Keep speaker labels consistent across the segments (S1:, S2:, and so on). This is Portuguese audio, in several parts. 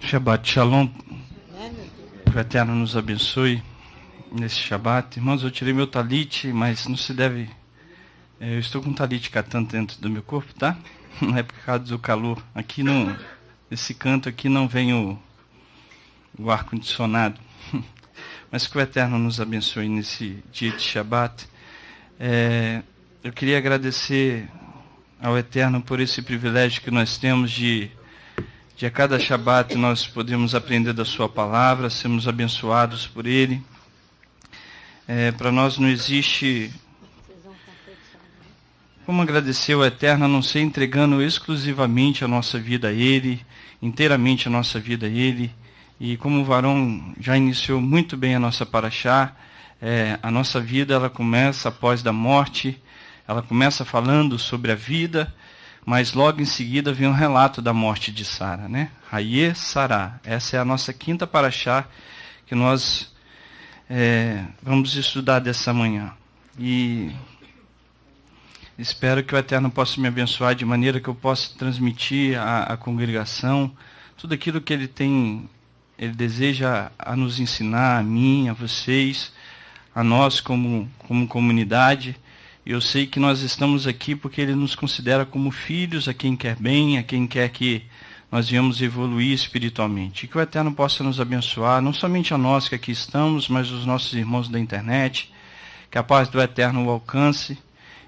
S1: Shabbat Shalom. Que o Eterno nos abençoe nesse Shabbat. Irmãos, eu tirei meu talite, mas não se deve... Eu estou com um talite catando dentro do meu corpo, tá? Não é por causa do calor. Aqui no... Esse canto aqui não vem o ar-condicionado. Mas que o Eterno nos abençoe nesse dia de Shabbat. Eu queria agradecer ao Eterno por esse privilégio que nós temos de a cada Shabbat nós podemos aprender da sua palavra, sermos abençoados por ele. Para nós não existe como agradecer ao Eterno, a não ser entregando exclusivamente a nossa vida a ele, inteiramente a nossa vida a ele. E como o Varão já iniciou muito bem a nossa paraxá, a nossa vida ela começa após da morte, ela começa falando sobre a vida, mas logo em seguida vem um relato da morte de Sara, né? Hayé Sará. Essa é a nossa quinta paraxá que nós vamos estudar dessa manhã. E espero que o Eterno possa me abençoar de maneira que eu possa transmitir à congregação tudo aquilo que Ele deseja a nos ensinar, a mim, a vocês, a nós como comunidade. E eu sei que nós estamos aqui porque Ele nos considera como filhos, a quem quer bem, a quem quer que nós venhamos evoluir espiritualmente. E que o Eterno possa nos abençoar, não somente a nós que aqui estamos, mas os nossos irmãos da internet. Que a paz do Eterno o alcance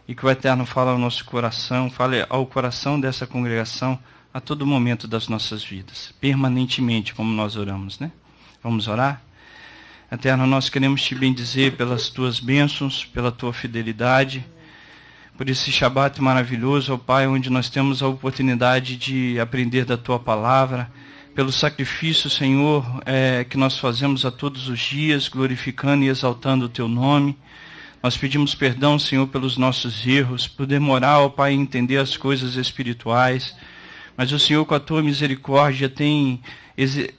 S1: e que o Eterno fale ao nosso coração, fale ao coração dessa congregação a todo momento das nossas vidas, permanentemente, como nós oramos, né? Vamos orar? Eterno, nós queremos te bendizer pelas tuas bênçãos, pela tua fidelidade, por esse Shabbat maravilhoso, ó Pai, onde nós temos a oportunidade de aprender da tua palavra, pelo sacrifício, Senhor, que nós fazemos a todos os dias, glorificando e exaltando o teu nome. Nós pedimos perdão, Senhor, pelos nossos erros, por demorar, ó Pai, a entender as coisas espirituais. Mas o Senhor, com a tua misericórdia, tem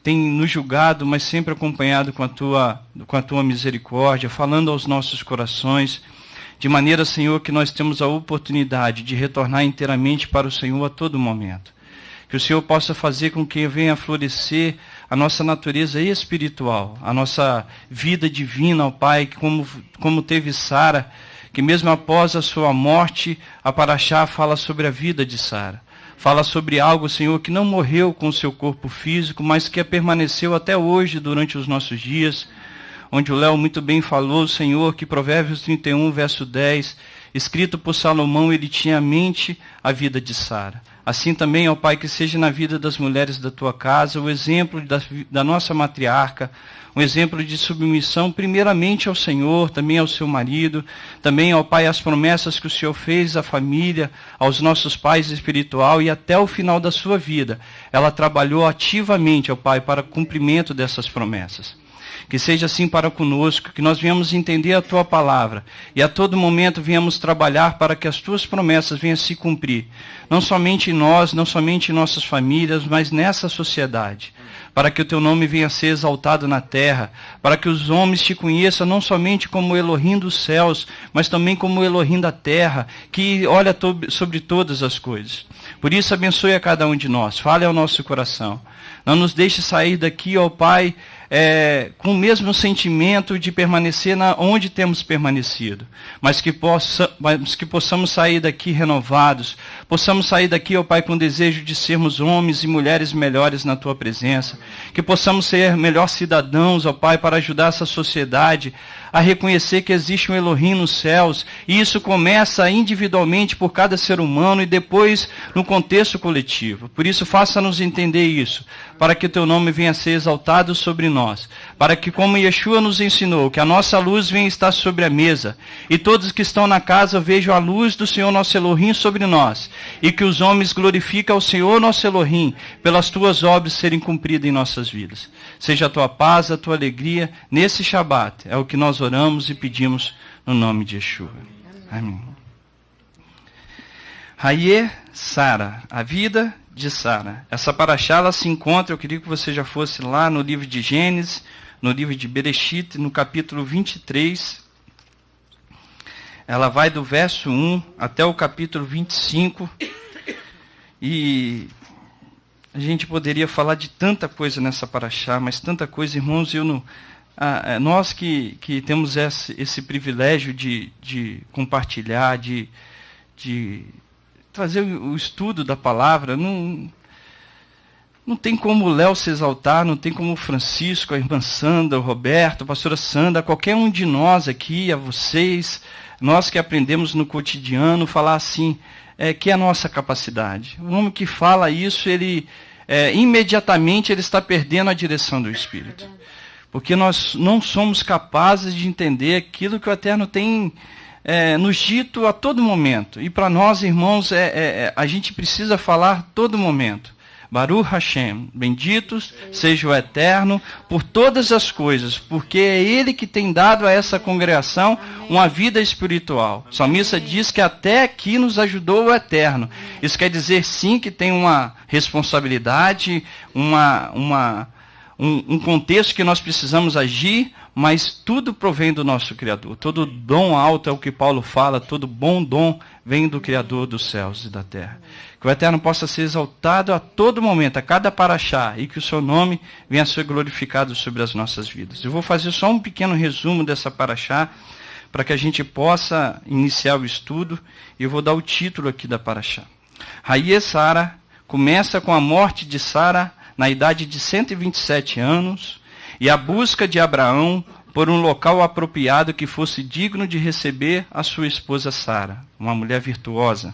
S1: nos julgado, mas sempre acompanhado com a tua misericórdia, falando aos nossos corações, de maneira, Senhor, que nós temos a oportunidade de retornar inteiramente para o Senhor a todo momento. Que o Senhor possa fazer com que venha florescer a nossa natureza espiritual, a nossa vida divina, ó Pai, que como teve Sara, que mesmo após a sua morte, a paraxá fala sobre a vida de Sara. Fala sobre algo, Senhor, que não morreu com o seu corpo físico, mas que permaneceu até hoje durante os nossos dias, onde o Léo muito bem falou, Senhor, que Provérbios 31, verso 10, escrito por Salomão, ele tinha à mente a vida de Sara. Assim também, ó Pai, que seja na vida das mulheres da tua casa o exemplo da nossa matriarca, um exemplo de submissão primeiramente ao Senhor, também ao seu marido, também, ó Pai, as promessas que o Senhor fez à família, aos nossos pais espiritual e até o final da sua vida. Ela trabalhou ativamente, ó Pai, para o cumprimento dessas promessas. Que seja assim para conosco, que nós venhamos entender a Tua palavra e a todo momento venhamos trabalhar para que as Tuas promessas venham se cumprir. Não somente em nós, não somente em nossas famílias, mas nessa sociedade. Para que o Teu nome venha a ser exaltado na terra, para que os homens Te conheçam não somente como Elohim dos céus, mas também como Elohim da terra, que olha sobre todas as coisas. Por isso abençoe a cada um de nós, fale ao nosso coração. Não nos deixe sair daqui, ó Pai, com o mesmo sentimento de permanecer onde temos permanecido, mas que possamos sair daqui renovados, possamos sair daqui, ó Pai, com o desejo de sermos homens e mulheres melhores na Tua presença, que possamos ser melhores cidadãos, ó Pai, para ajudar essa sociedade a reconhecer que existe um Elohim nos céus, e isso começa individualmente por cada ser humano e depois no contexto coletivo. Por isso, faça-nos entender isso, para que o Teu nome venha a ser exaltado sobre nós, para que, como Yeshua nos ensinou, que a nossa luz venha estar sobre a mesa, e todos que estão na casa vejam a luz do Senhor nosso Elohim sobre nós, e que os homens glorifiquem ao Senhor nosso Elohim, pelas Tuas obras serem cumpridas em nossas vidas. Seja a Tua paz, a Tua alegria, nesse Shabbat, é o que nós oramos e pedimos no nome de Yeshua. Amém. Hayé Sara, a vida de Sara. Essa paraxá, ela se encontra, eu queria que você já fosse lá no livro de Gênesis, no livro de Bereshit, no capítulo 23. Ela vai do verso 1 até o capítulo 25. E A gente poderia falar de tanta coisa nessa paraxá, mas tanta coisa, irmãos, nós que temos esse privilégio de compartilhar, de trazer o estudo da palavra, não tem como o Léo se exaltar, não tem como o Francisco, a irmã Sandra, o Roberto, a pastora Sandra, qualquer um de nós aqui, a vocês, nós que aprendemos no cotidiano, falar assim, que é a nossa capacidade. O homem que fala isso, imediatamente ele está perdendo a direção do Espírito. Porque nós não somos capazes de entender aquilo que o Eterno tem nos dito a todo momento. E para nós, irmãos, a gente precisa falar a todo momento. Baruch Hashem, benditos seja o Eterno por todas as coisas, porque é Ele que tem dado a essa congregação uma vida espiritual. O salmista diz que até aqui nos ajudou o Eterno. Isso quer dizer, sim, que tem uma responsabilidade, um contexto que nós precisamos agir, mas tudo provém do nosso Criador. Todo dom alto é o que Paulo fala, todo bom dom vem do Criador dos céus e da terra. Que o Eterno possa ser exaltado a todo momento, a cada paraxá, e que o seu nome venha a ser glorificado sobre as nossas vidas. Eu vou fazer só um pequeno resumo dessa paraxá, para que a gente possa iniciar o estudo, e eu vou dar o título aqui da paraxá. Hayé Sara começa com a morte de Sara na idade de 127 anos, e a busca de Abraão por um local apropriado que fosse digno de receber a sua esposa Sara, uma mulher virtuosa.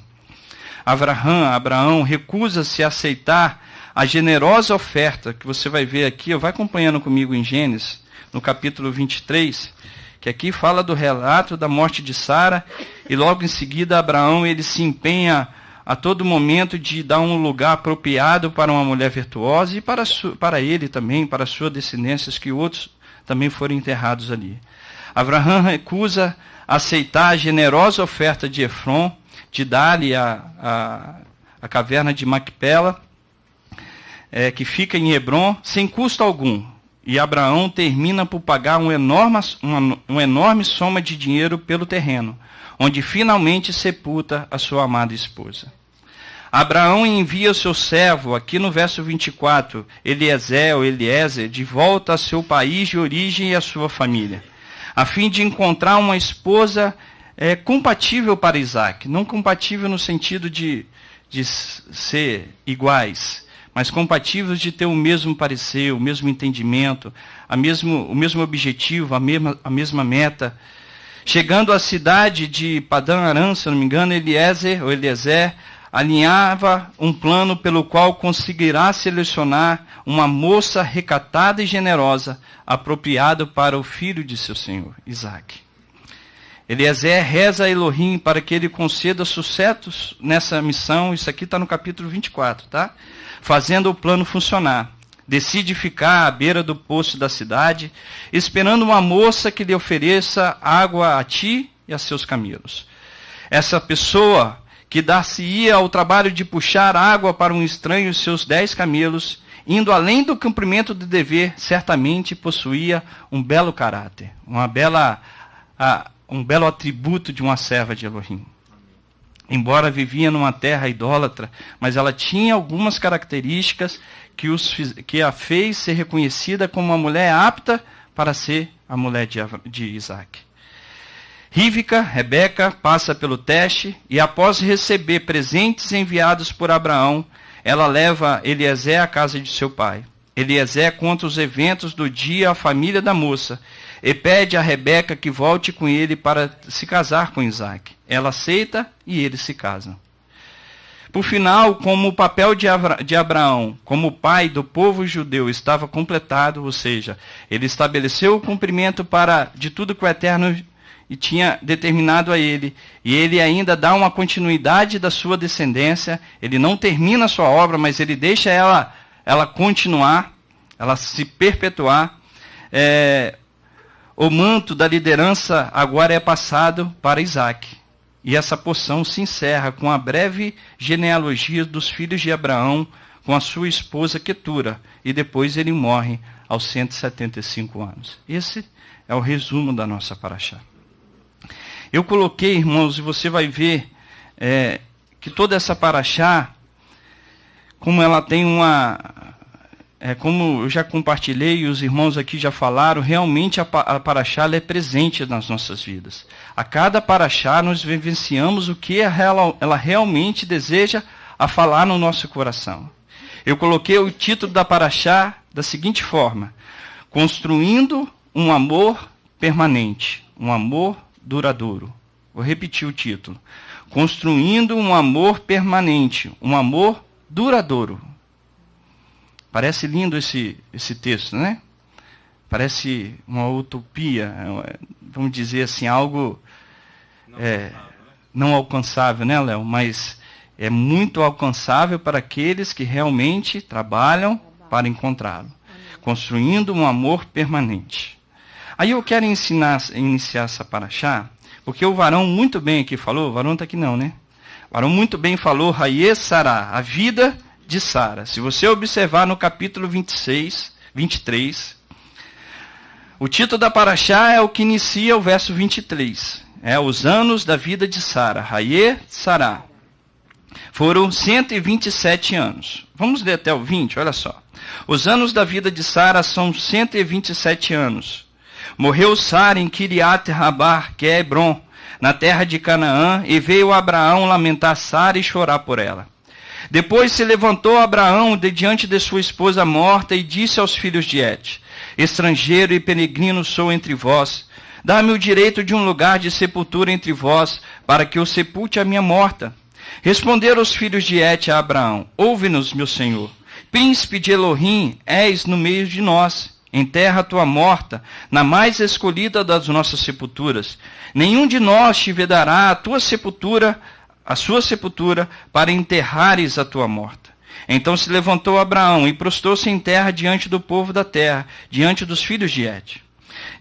S1: Abraão recusa-se a aceitar a generosa oferta, que você vai ver aqui, vai acompanhando comigo em Gênesis, no capítulo 23, que aqui fala do relato da morte de Sara, e logo em seguida Abraão ele se empenha a todo momento de dar um lugar apropriado para uma mulher virtuosa e para ele também, para a sua descendência, que outros também foram enterrados ali. Abraão recusa aceitar a generosa oferta de Efron, de dar-lhe a caverna de Macpela, que fica em Hebron, sem custo algum. E Abraão termina por pagar uma enorme soma de dinheiro pelo terreno, onde finalmente sepulta a sua amada esposa. Abraão envia o seu servo, aqui no verso 24, Eliezer, de volta a seu país de origem e a sua família, a fim de encontrar uma esposa compatível para Isaac. Não compatível no sentido de ser iguais, mas compatíveis de ter o mesmo parecer, o mesmo entendimento, o mesmo objetivo, a mesma meta. Chegando à cidade de Padã Aram, se não me engano, Eliezer alinhava um plano pelo qual conseguirá selecionar uma moça recatada e generosa, apropriada para o filho de seu senhor, Isaac. Eliezer reza a Elohim para que ele conceda sucesso nessa missão. Isso aqui está no capítulo 24, tá? Fazendo o plano funcionar. Decide ficar à beira do poço da cidade, esperando uma moça que lhe ofereça água a ti e a seus camelos. Essa pessoa que dar-se-ia ao trabalho de puxar água para um estranho e seus 10 camelos, indo além do cumprimento do dever, certamente possuía um belo caráter, um belo atributo de uma serva de Elohim. Embora vivia numa terra idólatra, mas ela tinha algumas características que a fez ser reconhecida como uma mulher apta para ser a mulher de Isaac. Rebeca, passa pelo teste e após receber presentes enviados por Abraão, ela leva Eliezer à casa de seu pai. Eliezer conta os eventos do dia à família da moça e pede a Rebeca que volte com ele para se casar com Isaac. Ela aceita e eles se casam. Por final, como o papel de Abraão como pai do povo judeu estava completado, ou seja, ele estabeleceu o cumprimento de tudo que o Eterno tinha determinado a ele, e ele ainda dá uma continuidade da sua descendência. Ele não termina a sua obra, mas ele deixa ela continuar, ela se perpetuar. O manto da liderança agora é passado para Isaac. E essa porção se encerra com a breve genealogia dos filhos de Abraão com a sua esposa Quetura. E depois ele morre aos 175 anos. Esse é o resumo da nossa paraxá. Eu coloquei, irmãos, e você vai ver que toda essa paraxá, como ela tem uma... como eu já compartilhei e os irmãos aqui já falaram, realmente a paraxá ela é presente nas nossas vidas. A cada paraxá nós vivenciamos o que ela realmente deseja a falar no nosso coração. Eu coloquei o título da paraxá da seguinte forma: construindo um amor permanente, um amor duradouro. Vou repetir o título: construindo um amor permanente, um amor duradouro. Parece lindo esse texto, né? Parece uma utopia, vamos dizer assim, algo não alcançável, né, Léo? Mas é muito alcançável para aqueles que realmente trabalham para encontrá-lo. Construindo um amor permanente. Aí eu quero iniciar essa paraxá, porque o varão muito bem aqui falou, o varão está aqui não, né? O varão muito bem falou, Hayê Sará, a vida de Sara. Se você observar no capítulo 23, o título da paraxá é o que inicia o verso 23. Os anos da vida de Sara, Hayê Sará. Foram 127 anos. Vamos ler até o 20, olha só. Os anos da vida de Sara são 127 anos. Morreu Sara em Kiriat Rabar, que é Hebron, na terra de Canaã, e veio Abraão lamentar Sara e chorar por ela. Depois se levantou Abraão de diante de sua esposa morta e disse aos filhos de Et: estrangeiro e peregrino sou entre vós. Dá-me o direito de um lugar de sepultura entre vós, para que eu sepulte a minha morta. Responderam os filhos de Et a Abraão: ouve-nos, meu senhor. Príncipe de Elohim és no meio de nós. Enterra a tua morta, na mais escolhida das nossas sepulturas. Nenhum de nós te vedará a sua sepultura, para enterrares a tua morta. Então se levantou Abraão e prostrou-se em terra diante do povo da terra, diante dos filhos de Et,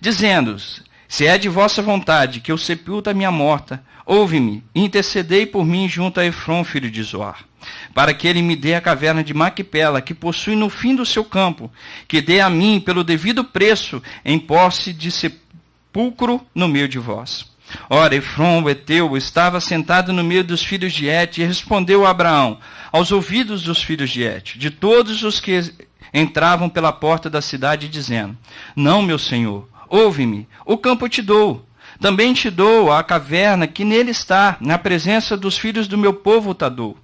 S1: dizendo-os: se é de vossa vontade que eu sepulte a minha morta, ouve-me e intercedei por mim junto a Efron, filho de Zoar, para que ele me dê a caverna de Maquipela, que possui no fim do seu campo, que dê a mim pelo devido preço, em posse de sepulcro no meio de vós. Ora, Efron, o heteu, estava sentado no meio dos filhos de Et, e respondeu a Abraão, aos ouvidos dos filhos de Et, de todos os que entravam pela porta da cidade, dizendo: não, meu senhor, ouve-me, o campo te dou. Também te dou a caverna que nele está, na presença dos filhos do meu povo te dou.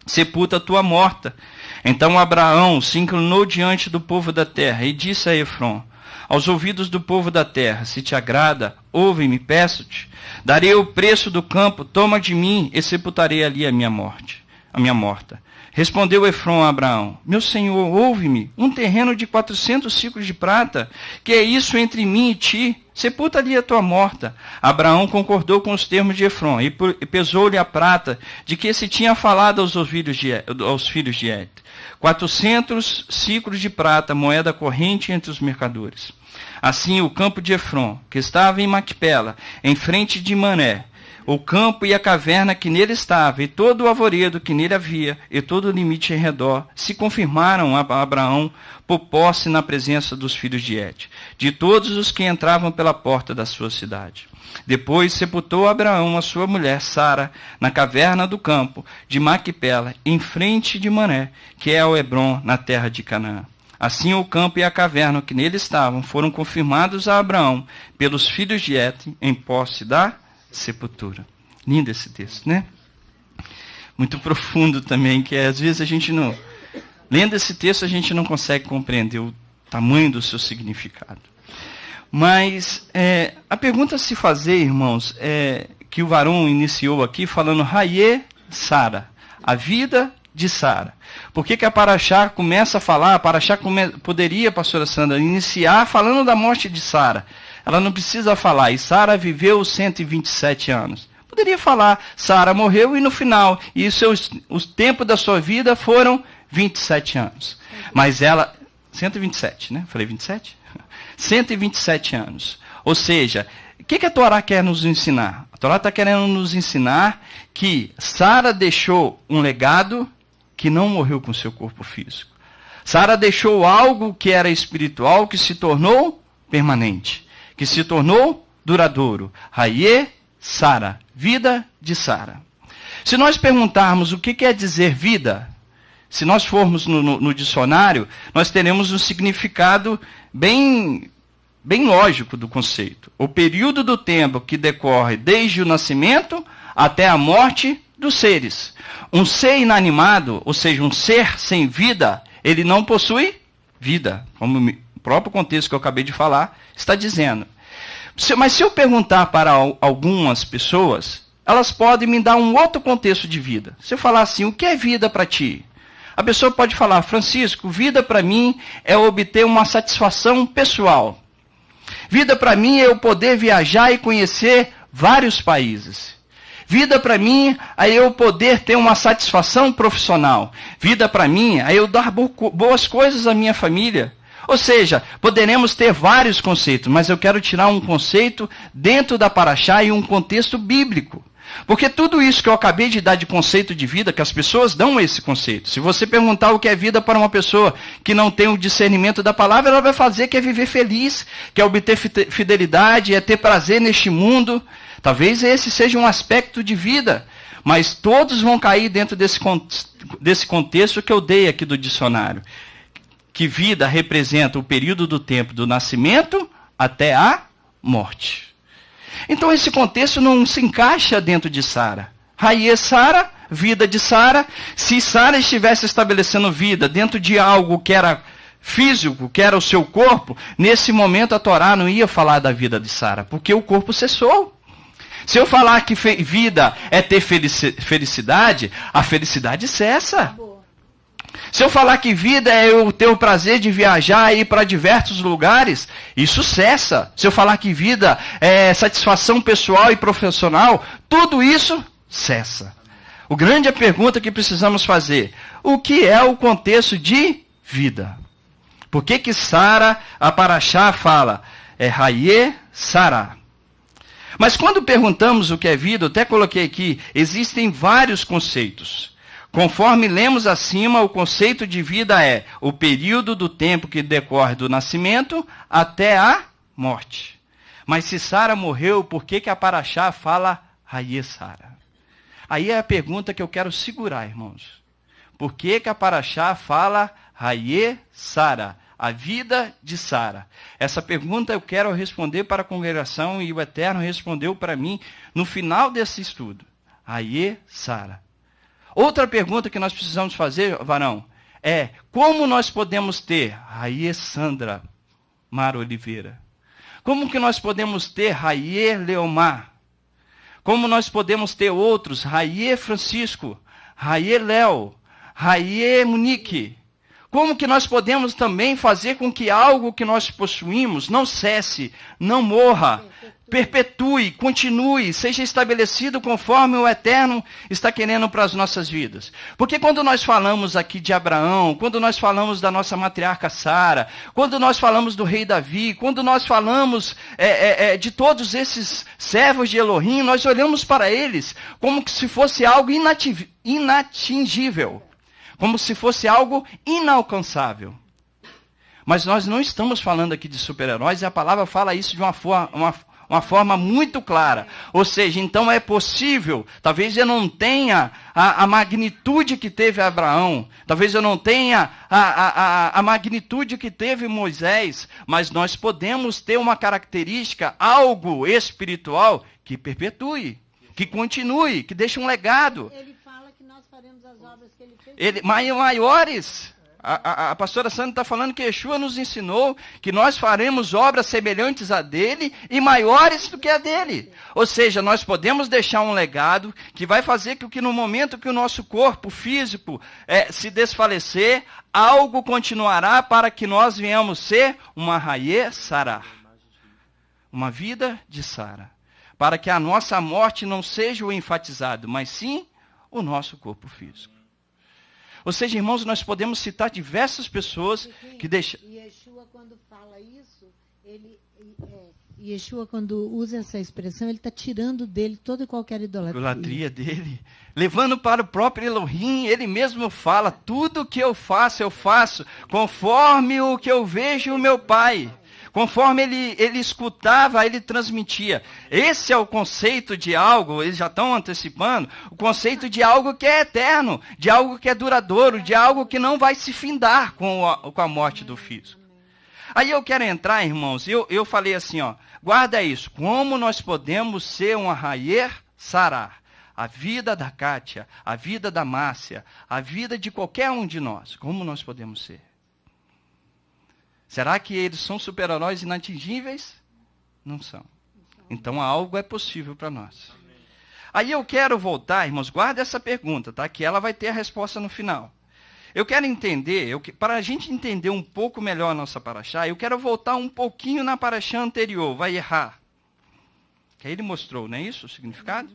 S1: Sepulta a tua morta. Então Abraão se inclinou diante do povo da terra e disse a Efron, aos ouvidos do povo da terra: se te agrada, ouve-me, peço-te. Darei o preço do campo, toma de mim e sepultarei ali a minha morta. Respondeu Efron a Abraão: meu senhor, ouve-me, um terreno de 400 ciclos de prata, que é isso entre mim e ti? Sepulta ali a tua morta. Abraão concordou com os termos de Efron e pesou-lhe a prata de que se tinha falado aos filhos de Et. 400 ciclos de prata, moeda corrente entre os mercadores. Assim o campo de Efron, que estava em Macpela, em frente de Mané, o campo e a caverna que nele estava, e todo o arvoredo que nele havia, e todo o limite em redor, se confirmaram a Abraão por posse na presença dos filhos de Et, de todos os que entravam pela porta da sua cidade. Depois sepultou Abraão a sua mulher Sara na caverna do campo de Macpela, em frente de Mané, que é o Hebron, na terra de Canaã. Assim o campo e a caverna que nele estavam foram confirmados a Abraão pelos filhos de Et em posse da sepultura. Lindo esse texto, né? Muito profundo também, que às vezes a gente não... Lendo esse texto a gente não consegue compreender o tamanho do seu significado. Mas a pergunta a se fazer, irmãos, que o varão iniciou aqui falando Hayê Sara, a vida de Sara. Por que a paraxá começa a falar? A paraxá poderia, pastora Sandra, iniciar falando da morte de Sara. Ela não precisa falar, e Sara viveu 127 anos. Poderia falar, Sara morreu e no final, e os tempos da sua vida foram 27 anos. Mas ela, 127, né? Falei 27? 127 anos. Ou seja, o que a Torá quer nos ensinar? A Torá está querendo nos ensinar que Sara deixou um legado que não morreu com seu corpo físico. Sara deixou algo que era espiritual, que se tornou permanente, que se tornou duradouro. Hayê Sara, vida de Sara. Se nós perguntarmos o que quer dizer vida, se nós formos no dicionário, nós teremos um significado bem lógico do conceito. O período do tempo que decorre desde o nascimento até a morte dos seres. Um ser inanimado, ou seja, um ser sem vida, ele não possui vida, como o próprio contexto que eu acabei de falar está dizendo. Mas se eu perguntar para algumas pessoas, elas podem me dar um outro contexto de vida. Se eu falar assim, o que é vida para ti? A pessoa pode falar, Francisco, vida para mim é obter uma satisfação pessoal. Vida para mim é eu poder viajar e conhecer vários países. Vida para mim é eu poder ter uma satisfação profissional. Vida para mim é eu dar boas coisas à minha família. Ou seja, poderemos ter vários conceitos, mas eu quero tirar um conceito dentro da Paraxá e um contexto bíblico. Porque tudo isso que eu acabei de dar de conceito de vida, que as pessoas dão esse conceito. Se você perguntar o que é vida para uma pessoa que não tem o discernimento da palavra, ela vai fazer que é viver feliz, que é obter fidelidade, é ter prazer neste mundo. Talvez esse seja um aspecto de vida, mas todos vão cair dentro desse contexto que eu dei aqui do dicionário. Que vida representa o período do tempo do nascimento até a morte. Então esse contexto não se encaixa dentro de Sara. Raie Sara, vida de Sara. Se Sara estivesse estabelecendo vida dentro de algo que era físico, que era o seu corpo, nesse momento a Torá não ia falar da vida de Sara, porque o corpo cessou. Se eu falar que vida é ter felicidade, a felicidade cessa. Se eu falar que vida é eu ter o prazer de viajar e ir para diversos lugares, isso cessa. Se eu falar que vida é satisfação pessoal e profissional, tudo isso cessa. O grande pergunta que precisamos fazer, o que é o contexto de vida? Por que Sara, a Paraxá fala, é Raie Sará? Mas quando perguntamos o que é vida, eu até coloquei aqui, existem vários conceitos. Conforme lemos acima, o conceito de vida é o período do tempo que decorre do nascimento até a morte. Mas se Sara morreu, por que a Paraxá fala Raie Sara? Aí é a pergunta que eu quero segurar, irmãos. Por que a Paraxá fala Raie Sara? A vida de Sara. Essa pergunta eu quero responder para a congregação e o Eterno respondeu para mim no final desse estudo. Raie Sara. Outra pergunta que nós precisamos fazer, varão, é como nós podemos ter Raie Sandra Mara Oliveira? Como que nós podemos ter Raie Leomar? Como nós podemos ter outros, Raie Francisco, Raie Léo, Raie Monique? Como que nós podemos também fazer com que algo que nós possuímos não cesse, não morra, perpetue, continue, seja estabelecido conforme o Eterno está querendo para as nossas vidas? Porque quando nós falamos aqui de Abraão, quando nós falamos da nossa matriarca Sara, quando nós falamos do rei Davi, quando nós falamos de todos esses servos de Elohim, nós olhamos para eles como se fosse algo inatingível. Como se fosse algo inalcançável. Mas nós não estamos falando aqui de super-heróis, e a palavra fala isso de uma forma muito clara. Ou seja, então é possível, talvez eu não tenha a magnitude que teve Abraão, talvez eu não tenha a magnitude que teve Moisés, mas nós podemos ter uma característica, algo espiritual, que perpetue, que continue, que deixe um legado. Maiores. A pastora Sandra está falando que Yeshua nos ensinou que nós faremos obras semelhantes a dele e maiores do que a dele. Ou seja, nós podemos deixar um legado que vai fazer com que no momento que o nosso corpo físico se desfalecer, algo continuará para que nós venhamos ser uma Raie Sará. Uma vida de Sara. Para que a nossa morte não seja o enfatizado, mas sim o nosso corpo físico. Ou seja, irmãos, nós podemos citar diversas pessoas que deixam...
S2: Yeshua, quando fala isso, Yeshua, quando usa essa expressão, ele está tirando dele toda e qualquer idolatria
S1: dele. Levando para o próprio Elohim, ele mesmo fala, tudo que eu faço conforme o que eu vejo o meu Pai. Conforme ele escutava, ele transmitia. Esse é o conceito de algo, eles já estão antecipando, o conceito de algo que é eterno, de algo que é duradouro, de algo que não vai se findar com a morte do físico. Aí eu quero entrar, irmãos, eu falei assim, ó, guarda isso, como nós podemos ser um Hayer Sarah, a vida da Kátia, a vida da Márcia, a vida de qualquer um de nós, como nós podemos ser? Será que eles são super-heróis inatingíveis? Não são. Então algo é possível para nós. Aí eu quero voltar, irmãos, guarda essa pergunta, tá? Que ela vai ter a resposta no final. Eu quero entender, para a gente entender um pouco melhor a nossa paraxá, eu quero voltar um pouquinho na paraxá anterior, vai errar. Que aí ele mostrou, não é isso o significado?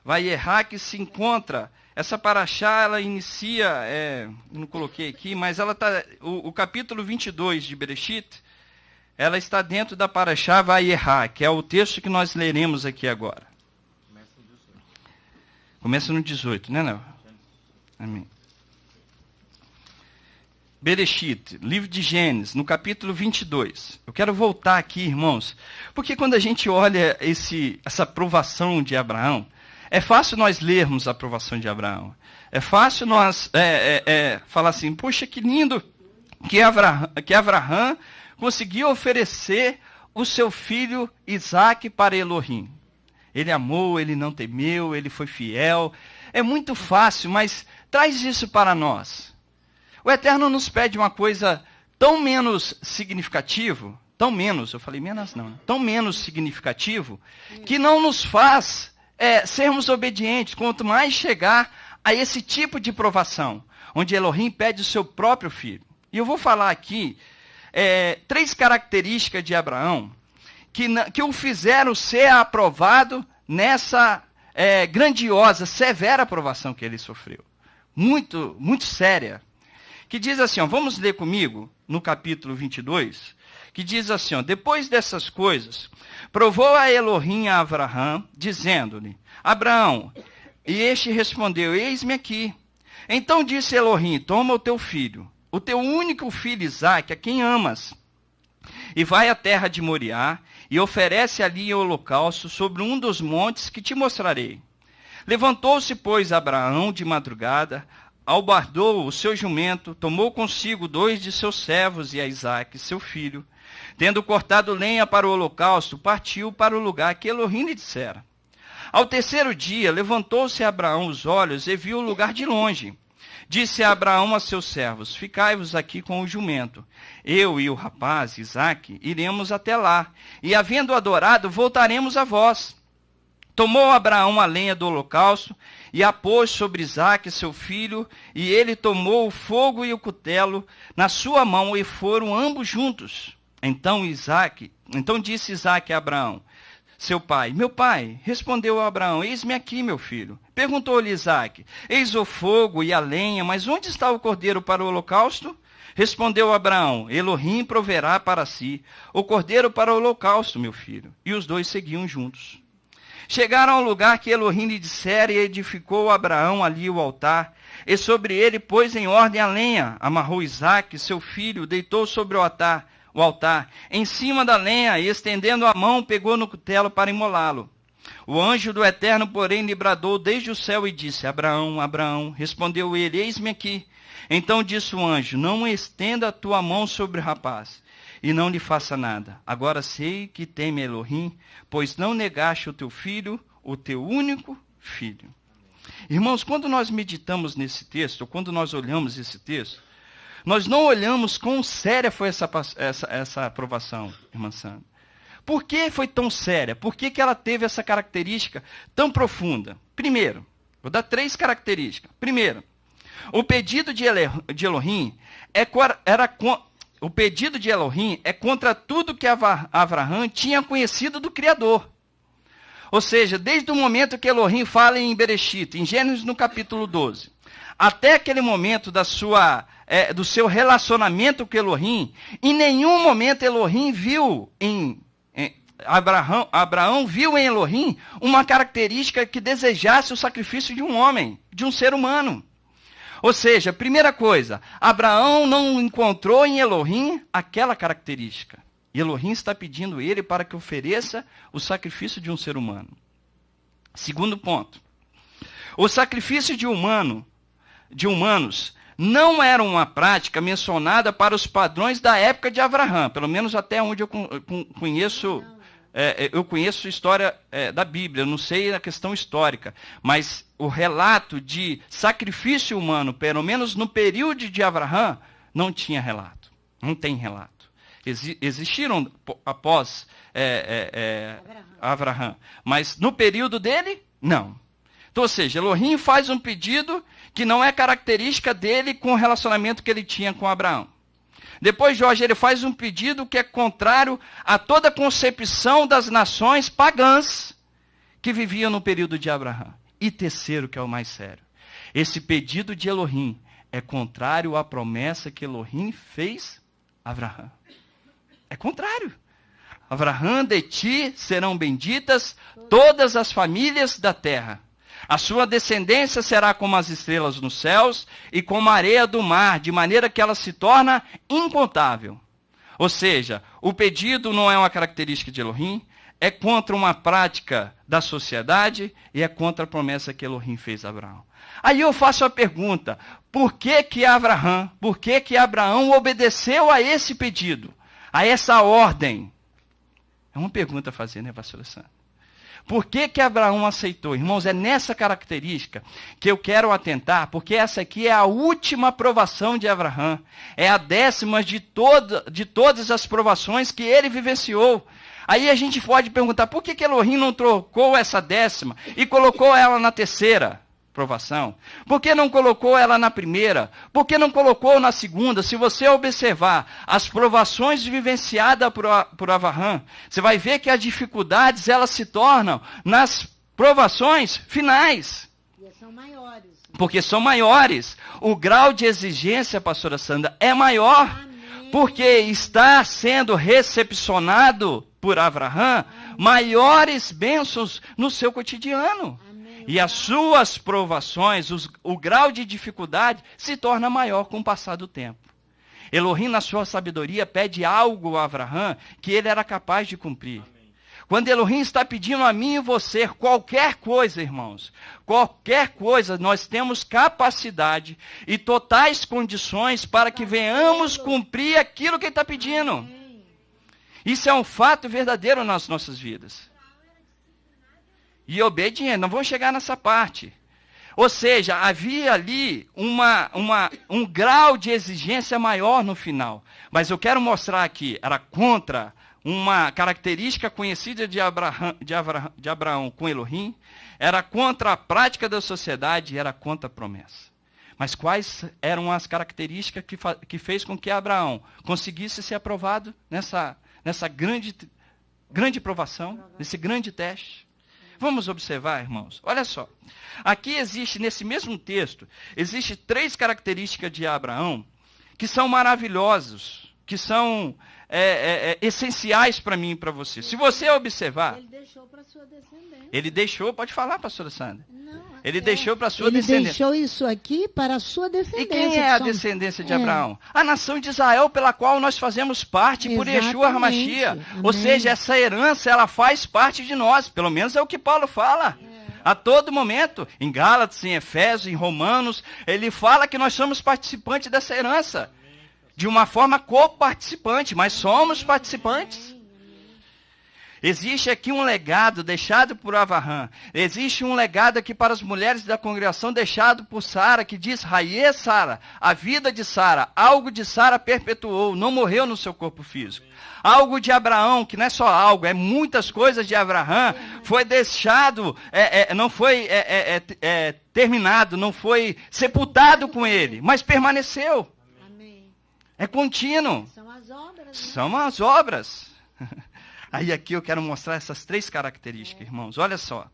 S1: Vai errar que se encontra, essa paraxá, ela inicia, não coloquei aqui, mas ela tá, o capítulo 22 de Bereshit, ela está dentro da paraxá vai errar, que é o texto que nós leremos aqui agora. Começa no 18, né, Léo? Amém. Bereshit, livro de Gênesis, no capítulo 22. Eu quero voltar aqui, irmãos, porque quando a gente olha essa provação de Abraão, é fácil nós lermos a aprovação de Abraão. É fácil nós falar assim, poxa, que lindo que Abraão conseguiu oferecer o seu filho Isaac para Elohim. Ele amou, ele não temeu, ele foi fiel. É muito fácil, mas traz isso para nós. O Eterno nos pede uma coisa tão menos significativo, tão menos significativo, que não nos faz sermos obedientes, quanto mais chegar a esse tipo de provação, onde Elohim pede o seu próprio filho. E eu vou falar aqui 3 características de Abraão que o fizeram ser aprovado nessa grandiosa, severa aprovação que ele sofreu. Muito, muito séria. Que diz assim, ó, vamos ler comigo no capítulo 22, que diz assim, ó, depois dessas coisas, provou a Elohim a Abraão, dizendo-lhe, Abraão, e este respondeu, eis-me aqui. Então disse Elohim, toma o teu filho, o teu único filho Isaque, a quem amas, e vai à terra de Moriá, e oferece ali o holocausto sobre um dos montes que te mostrarei. Levantou-se, pois, Abraão de madrugada, albardou o seu jumento, tomou consigo 2 de seus servos e a Isaque, seu filho. Tendo cortado lenha para o holocausto, partiu para o lugar que Elohim lhe dissera. Ao 3º dia, levantou-se Abraão os olhos e viu o lugar de longe. Disse Abraão a seus servos, ficai-vos aqui com o jumento. Eu e o rapaz, Isaque, iremos até lá, e havendo adorado, voltaremos a vós. Tomou Abraão a lenha do holocausto, e a pôs sobre Isaque, seu filho, e ele tomou o fogo e o cutelo na sua mão, e foram ambos juntos. Então disse Isaque a Abraão, seu pai, meu pai, respondeu Abraão, eis-me aqui, meu filho. Perguntou-lhe Isaque, eis o fogo e a lenha, mas onde está o cordeiro para o holocausto? Respondeu Abraão, Elohim proverá para si o cordeiro para o holocausto, meu filho. E os 2 seguiam juntos. Chegaram ao lugar que Elohim lhe dissera, e edificou Abraão ali o altar, e sobre ele pôs em ordem a lenha, amarrou Isaque, seu filho, deitou sobre o altar, em cima da lenha, e estendendo a mão, pegou no cutelo para imolá-lo. O anjo do Eterno, porém, lhe bradou desde o céu e disse, Abraão, Abraão, respondeu ele, eis-me aqui. Então disse o anjo, não estenda a tua mão sobre o rapaz, e não lhe faça nada. Agora sei que teme Elohim, pois não negaste o teu filho, o teu único filho. Irmãos, quando nós meditamos nesse texto, ou quando nós olhamos esse texto, nós não olhamos quão séria foi essa aprovação, irmã Sandra. Por que foi tão séria? Por que ela teve essa característica tão profunda? Primeiro, vou dar 3 características. Primeiro, o pedido de Elohim é contra tudo que Abraão tinha conhecido do Criador. Ou seja, desde o momento que Elohim fala em Bereshit, em Gênesis no capítulo 12, até aquele momento do seu relacionamento com Elohim, em nenhum momento Elohim viu Abraão viu em Elohim uma característica que desejasse o sacrifício de um homem, de um ser humano. Ou seja, primeira coisa, Abraão não encontrou em Elohim aquela característica. Elohim está pedindo ele para que ofereça o sacrifício de um ser humano. Segundo ponto. O sacrifício de humanos não era uma prática mencionada para os padrões da época de Abraão, pelo menos até onde eu conheço. Eu conheço a história da Bíblia, eu não sei a questão histórica, mas o relato de sacrifício humano, pelo menos no período de Abraão, não tinha relato. Não tem relato. Existiram após Abraão, mas no período dele, não. Então, ou seja, Elohim faz um pedido que não é característica dele com o relacionamento que ele tinha com Abraão. Depois, Jorge, ele faz um pedido que é contrário a toda a concepção das nações pagãs que viviam no período de Abraão. E terceiro, que é o mais sério, esse pedido de Elohim é contrário à promessa que Elohim fez a Abraão. É contrário. Abraão, de ti serão benditas todas as famílias da terra. A sua descendência será como as estrelas nos céus e como a areia do mar, de maneira que ela se torna incontável. Ou seja, o pedido não é uma característica de Elohim, é contra uma prática da sociedade e é contra a promessa que Elohim fez a Abraão. Aí eu faço a pergunta, por que Abraão obedeceu a esse pedido, a essa ordem? É uma pergunta a fazer, né, pastora Sandra? Por que Abraão aceitou? Irmãos, é nessa característica que eu quero atentar, porque essa aqui é a última provação de Abraão. É a 10ª de todas as provações que ele vivenciou. Aí a gente pode perguntar, por que Elohim não trocou essa 10ª e colocou ela na 3ª provação? Por que não colocou ela na 1ª? Por que não colocou na 2ª? Se você observar as provações vivenciadas por Abraão, você vai ver que as dificuldades elas se tornam nas provações finais.
S2: E são maiores.
S1: Porque são maiores. O grau de exigência, pastora Sandra, é maior. Amém. Porque está sendo recepcionado por Abraão maiores bênçãos no seu cotidiano. E as suas provações, o grau de dificuldade se torna maior com o passar do tempo. Elohim, na sua sabedoria, pede algo a Abraão que ele era capaz de cumprir. Amém. Quando Elohim está pedindo a mim e você qualquer coisa, irmãos, qualquer coisa, nós temos capacidade e totais condições para que venhamos cumprir aquilo que ele está pedindo. Isso é um fato verdadeiro nas nossas vidas. E obediência, não vamos chegar nessa parte. Ou seja, havia ali um grau de exigência maior no final. Mas eu quero mostrar aqui, era contra uma característica conhecida de Abraão com Elohim, era contra a prática da sociedade, era contra a promessa. Mas quais eram as características que fez com que Abraão conseguisse ser aprovado nessa grande provação, nesse grande teste? Vamos observar, irmãos. Olha só. Aqui existe, nesse mesmo texto, existe 3 características de Abraão que são maravilhosas, que são essenciais para mim e para você. Se você observar...
S2: Ele deixou para sua descendência.
S1: Ele deixou, pode falar, pastora Sandra.
S2: Não,
S1: ele deixou para sua descendência.
S2: Ele deixou isso aqui para a sua descendência.
S1: E quem é a descendência de Abraão? A nação de Israel, pela qual nós fazemos parte por Yeshua HaMashiach. Ou seja, essa herança, ela faz parte de nós. Pelo menos é o que Paulo fala. A todo momento, em Gálatas, em Efésios, em Romanos, ele fala que nós somos participantes dessa herança. De uma forma coparticipante, mas somos participantes. Existe aqui um legado deixado por Abraão. Existe um legado aqui para as mulheres da congregação deixado por Sara, que diz, Raie Sara, a vida de Sara, algo de Sara perpetuou, não morreu no seu corpo físico. Algo de Abraão, que não é só algo, é muitas coisas de Abraão, foi deixado, não foi terminado, não foi sepultado com ele, mas permaneceu. É contínuo.
S2: São as obras. Né?
S1: São as obras. Aí aqui eu quero mostrar essas 3 características, irmãos. Olha só.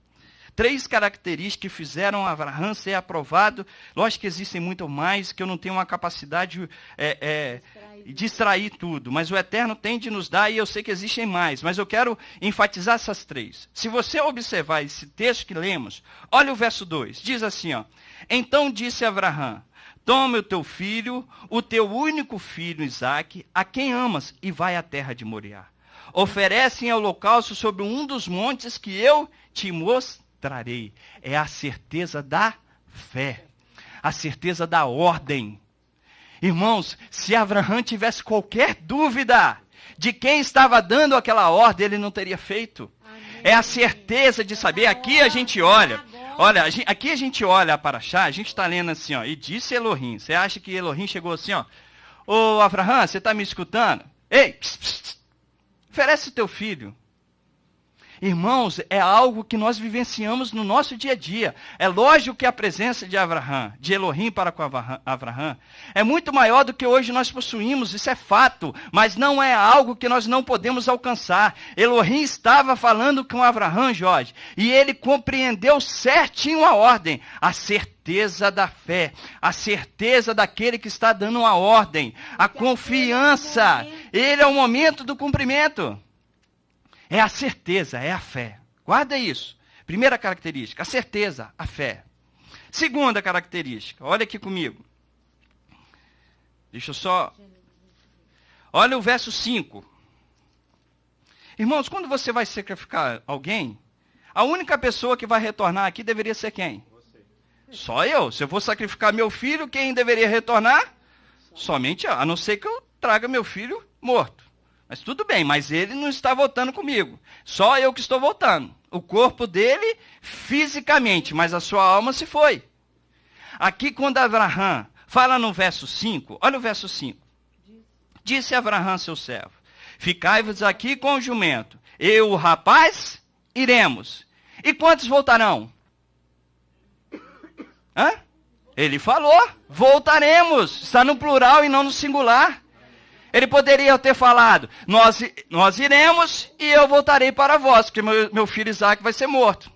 S1: 3 características que fizeram Abraão ser aprovado. Lógico que existem muito mais, que eu não tenho uma capacidade de extrair tudo. Mas o Eterno tem de nos dar e eu sei que existem mais. Mas eu quero enfatizar essas 3. Se você observar esse texto que lemos, olha o verso 2. Diz assim, ó. Então disse Abraão, toma o teu filho, o teu único filho Isaque, a quem amas, e vai à terra de Moriá. Oferece em holocausto sobre um dos montes que eu te mostrarei. É a certeza da fé, a certeza da ordem. Irmãos, se Abraão tivesse qualquer dúvida de quem estava dando aquela ordem, ele não teria feito. Amém. É a certeza de saber. Aqui a gente olha, aqui a gente olha para Paraxá, a gente está lendo assim, ó, e disse Elohim. Você acha que Elohim chegou assim, ó, ô Abraão, você está me escutando? Ei, oferece o teu filho. Irmãos, é algo que nós vivenciamos no nosso dia a dia. É lógico que a presença de Abraão, de Elohim para com Abraão, é muito maior do que hoje nós possuímos, isso é fato, mas não é algo que nós não podemos alcançar. Elohim estava falando com Abraão, Jorge, e ele compreendeu certinho a ordem, a certeza da fé, a certeza daquele que está dando uma ordem, a confiança. Ele é o momento do cumprimento. É a certeza, é a fé. Guarda isso. Primeira característica, a certeza, a fé. Segunda característica, olha aqui comigo. Deixa eu só... Olha o verso 5. Irmãos, quando você vai sacrificar alguém, a única pessoa que vai retornar aqui deveria ser quem? Você. Só eu. Se eu for sacrificar meu filho, quem deveria retornar? Somente eu. A não ser que eu traga meu filho morto. Mas tudo bem, mas ele não está voltando comigo. Só eu que estou voltando. O corpo dele, fisicamente, mas a sua alma se foi. Aqui, quando Abraão fala no verso 5, olha o verso 5. Disse Abraão, seu servo, ficai-vos aqui com o jumento. Eu, o rapaz, iremos. E quantos voltarão? Hã? Ele falou, voltaremos. Está no plural e não no singular. Ele poderia ter falado, nós iremos e eu voltarei para vós, porque meu filho Isaque vai ser morto.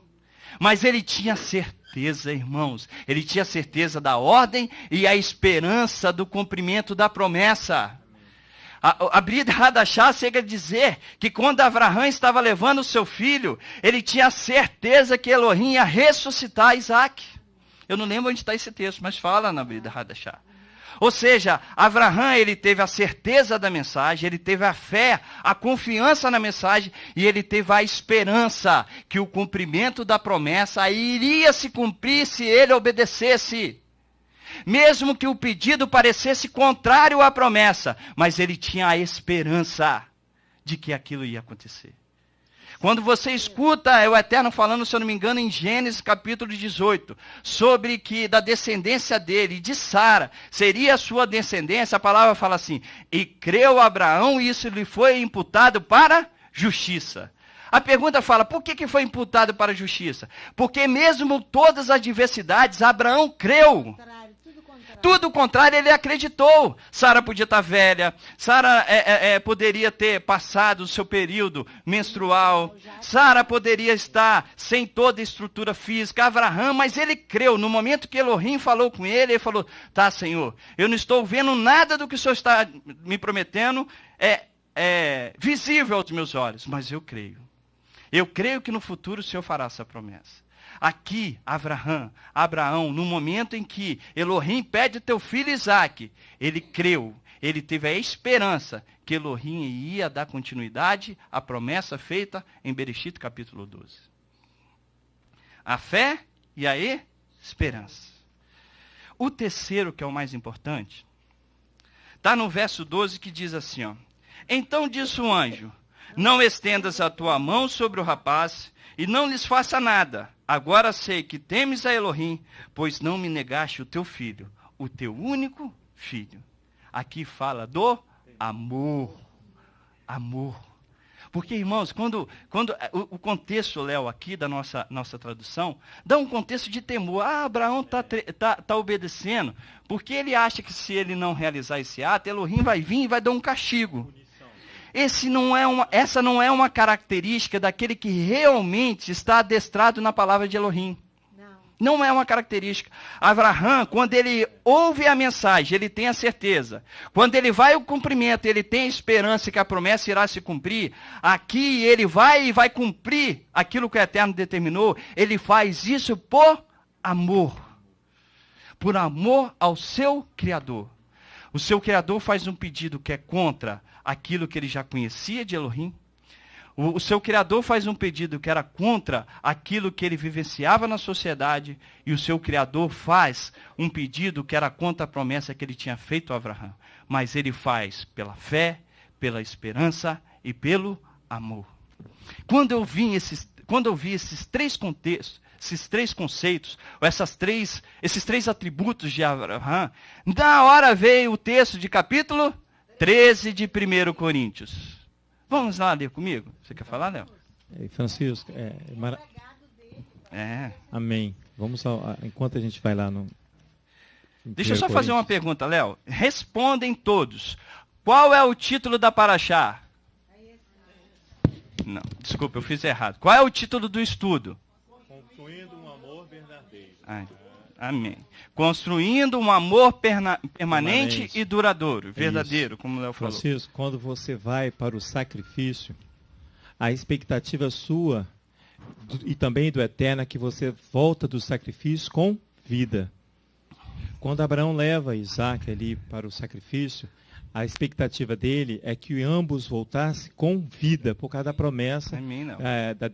S1: Mas ele tinha certeza, irmãos, ele tinha certeza da ordem e a esperança do cumprimento da promessa. A Brit Hadashah chega a dizer que quando Abraão estava levando o seu filho, ele tinha certeza que Elohim ia ressuscitar Isaque. Eu não lembro onde está esse texto, mas fala na Brit Hadashah. Ou seja, Abraão, ele teve a certeza da mensagem, ele teve a fé, a confiança na mensagem e ele teve a esperança que o cumprimento da promessa iria se cumprir se ele obedecesse. Mesmo que o pedido parecesse contrário à promessa, mas ele tinha a esperança de que aquilo ia acontecer. Quando você escuta o Eterno falando, se eu não me engano, em Gênesis capítulo 18, sobre que da descendência dele, de Sara, seria a sua descendência, a palavra fala assim, e creu Abraão e isso lhe foi imputado para justiça. A pergunta fala, por que foi imputado para justiça? Porque mesmo todas as adversidades, Abraão creu. Tudo o contrário, ele acreditou. Sara podia estar velha. Sara poderia ter passado o seu período menstrual. Sara poderia estar sem toda a estrutura física. Abraão, mas ele creu. No momento que Elohim falou com ele, ele falou, tá, Senhor, eu não estou vendo nada do que o Senhor está me prometendo. É visível aos meus olhos, mas eu creio. Eu creio que no futuro o Senhor fará essa promessa. Aqui, Abraão, no momento em que Elohim pede teu filho Isaque, ele creu, ele teve a esperança que Elohim ia dar continuidade à promessa feita em Bereshit capítulo 12. A fé e a esperança. O terceiro, que é o mais importante, está no verso 12 que diz assim, ó, então disse o anjo, não estendas a tua mão sobre o rapaz e não lhes faça nada. Agora sei que temes a Elohim, pois não me negaste o teu filho, o teu único filho. Aqui fala do amor. Amor. Porque, irmãos, quando o contexto, Léo, aqui da nossa tradução, dá um contexto de temor. Abraão está obedecendo, porque ele acha que se ele não realizar esse ato, Elohim vai vir e vai dar um castigo. Essa não é uma característica daquele que realmente está adestrado na palavra de Elohim. Não é uma característica. Abraão, quando ele ouve a mensagem, ele tem a certeza. Quando ele vai ao cumprimento, ele tem a esperança que a promessa irá se cumprir. Aqui ele vai cumprir aquilo que o Eterno determinou. Ele faz isso por amor. por amor ao seu Criador. O seu Criador faz um pedido que é contra aquilo que ele já conhecia de Elohim. O seu Criador faz um pedido que era contra aquilo que ele vivenciava na sociedade. E o seu Criador faz um pedido que era contra a promessa que ele tinha feito a Abraão. Mas ele faz pela fé, pela esperança e pelo amor. Quando eu vi esses três contextos, esses três conceitos, ou esses três atributos de Abraão, na hora veio o texto de capítulo 13 de 1 Coríntios. Vamos lá ler comigo? Você quer falar, Léo?
S3: Francisco, Amém. Vamos enquanto a gente vai lá no...
S1: Deixa eu só fazer uma pergunta, Léo. Respondem todos. Qual é o título da paraxá? Não, desculpa, eu fiz errado. Qual é o título do estudo?
S3: Construindo um amor verdadeiro.
S1: Amém. Construindo um amor permanente e duradouro. Verdadeiro, como o Léo falou.
S3: Francisco, quando você vai para o sacrifício, a expectativa sua e também do Eterno é que você volta do sacrifício com vida. Quando Abraão leva Isaac ali para o sacrifício, a expectativa dele é que ambos voltassem com vida, por causa da promessa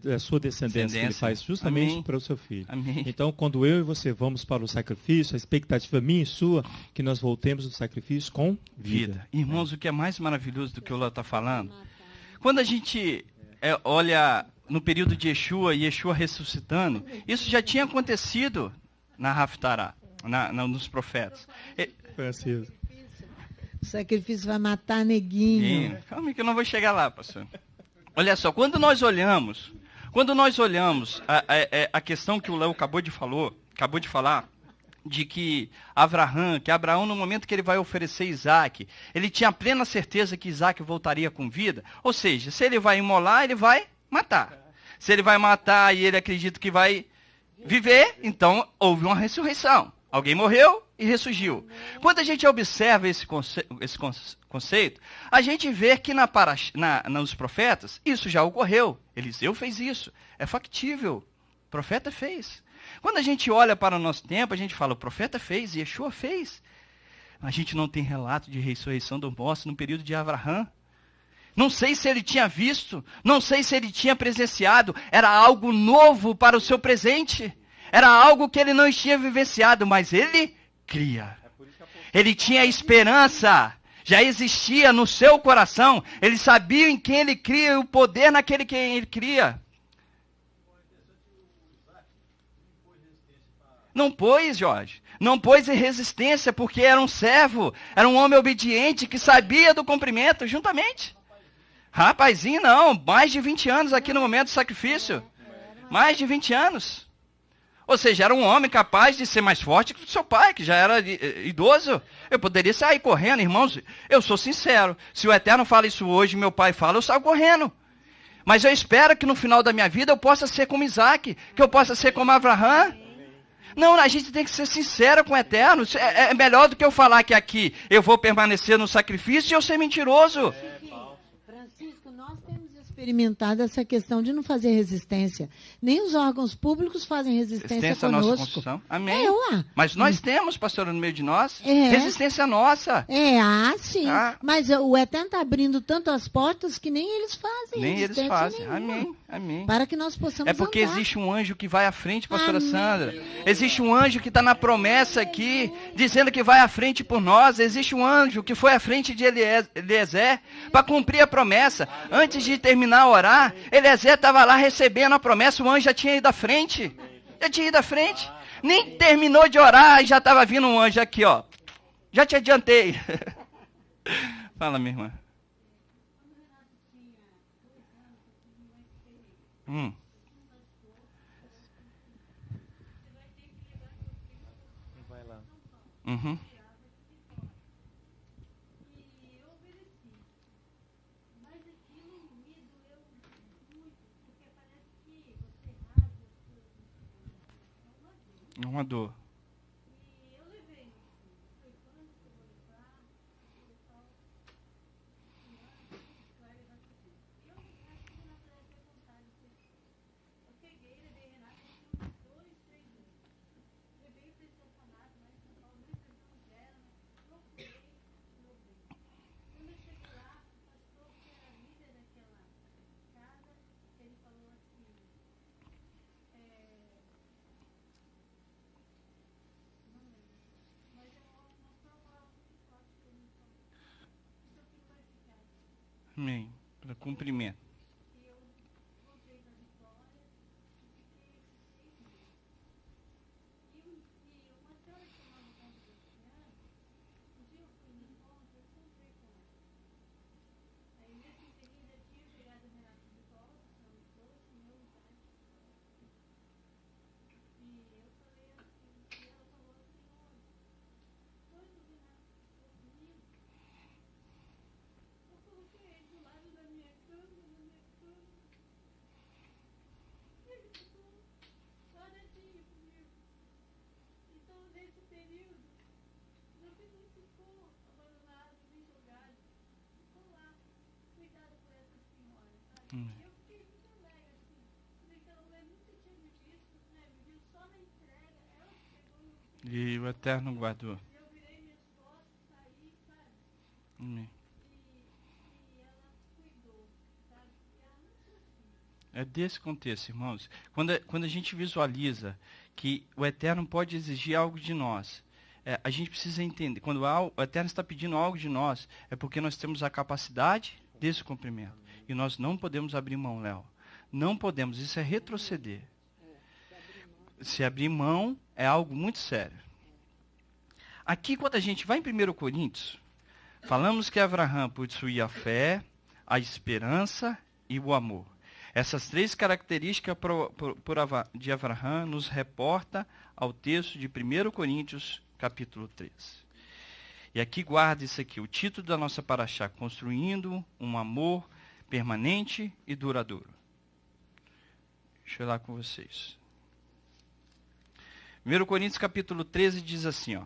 S3: da sua descendência que ele faz justamente para o seu filho.
S1: Amém.
S3: Então, quando eu e você vamos para o sacrifício, a expectativa minha e sua é que nós voltemos do sacrifício com vida.
S1: Irmãos, o que é mais maravilhoso do que o Léo está falando, quando a gente olha no período de Yeshua e Yeshua ressuscitando, isso já tinha acontecido na Haftarah, nos profetas.
S3: Francisco.
S2: O sacrifício vai matar neguinho.
S1: Calma aí que eu não vou chegar lá, pastor. Olha só, quando nós olhamos a questão que o Léo acabou de falar, de que Abraão, no momento que ele vai oferecer Isaac, ele tinha plena certeza que Isaac voltaria com vida. Ou seja, se ele vai imolar, ele vai matar. Se ele vai matar e ele acredita que vai viver, então houve uma ressurreição. Alguém morreu e ressurgiu. Quando a gente observa esse conceito, a gente vê que nos profetas, isso já ocorreu. Eliseu fez isso. É factível. O profeta fez. Quando a gente olha para o nosso tempo, a gente fala, o profeta fez, Yeshua fez. A gente não tem relato de ressurreição do morto no período de Abraão. Não sei se ele tinha visto, não sei se ele tinha presenciado. Era algo novo para o seu presente. Era algo que ele não tinha vivenciado, mas ele cria. Ele tinha esperança. Já existia no seu coração. Ele sabia em quem ele cria e o poder naquele que ele cria. Não pôs, Jorge. Não pôs em resistência, porque era um servo. Era um homem obediente que sabia do cumprimento juntamente. Rapazinho, não. Mais de 20 anos aqui no momento do sacrifício. Mais de 20 anos. Ou seja, era um homem capaz de ser mais forte que o seu pai, que já era idoso. Eu poderia sair correndo, irmãos. Eu sou sincero. Se o Eterno fala isso hoje, meu pai fala, eu saio correndo. Mas eu espero que no final da minha vida eu possa ser como Isaac, que eu possa ser como Abraão. Não, a gente tem que ser sincero com o Eterno. É melhor do que eu falar que aqui eu vou permanecer no sacrifício e eu ser mentiroso.
S2: Francisco, nós temos experimentado essa questão de não fazer resistência. Nem os órgãos públicos fazem resistência conosco.
S1: Nossa Constituição. Amém. Mas nós temos, pastor, no meio de nós, resistência nossa.
S2: Sim. Mas o Eterno está abrindo tanto as portas que nem eles fazem.
S1: Nem eles fazem. Amém.
S2: Para que nós possamos
S1: É porque
S2: andar.
S1: Existe um anjo que vai à frente, pastora Sandra. Existe um anjo que está na promessa aqui, dizendo que vai à frente por nós. Existe um anjo que foi à frente de Eliezer para cumprir a promessa. Antes de terminar a orar, Eliezer estava lá recebendo a promessa, o anjo já tinha ido à frente. Nem terminou de orar e já estava vindo um anjo aqui, ó. Já te adiantei. Fala, minha irmã.
S3: Vai lá.
S1: Uhum. Uma dor. Amém. Para cumprimento. E o Eterno guardou. Amém. É desse contexto, irmãos. Quando a gente visualiza que o Eterno pode exigir algo de nós, a gente precisa entender. Quando o Eterno está pedindo algo de nós, é porque nós temos a capacidade desse cumprimento. E nós não podemos abrir mão, Léo. Não podemos. Isso é retroceder. Se abrir mão é algo muito sério. Aqui, quando a gente vai em 1 Coríntios, falamos que Abraão possuía a fé, a esperança e o amor. Essas três características de Abraão nos reporta ao texto de 1 Coríntios, capítulo 3. E aqui guarda isso aqui, o título da nossa paraxá, construindo um amor permanente e duradouro. Deixa eu ir lá com vocês. 1 Coríntios capítulo 13 diz assim, ó,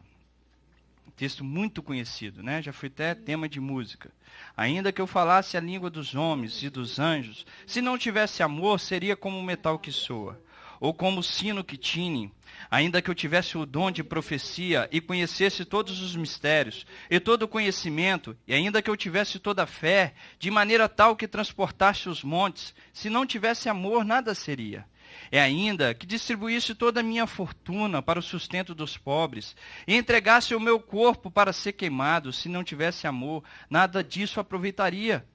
S1: um texto muito conhecido, né? Já foi até tema de música. Ainda que eu falasse a língua dos homens e dos anjos, se não tivesse amor, seria como o metal que soa, ou como o sino que tine. Ainda que eu tivesse o dom de profecia e conhecesse todos os mistérios e todo o conhecimento, e ainda que eu tivesse toda a fé, de maneira tal que transportasse os montes, se não tivesse amor, nada seria. É ainda que distribuísse toda a minha fortuna para o sustento dos pobres, e entregasse o meu corpo para ser queimado, se não tivesse amor, nada disso aproveitaria.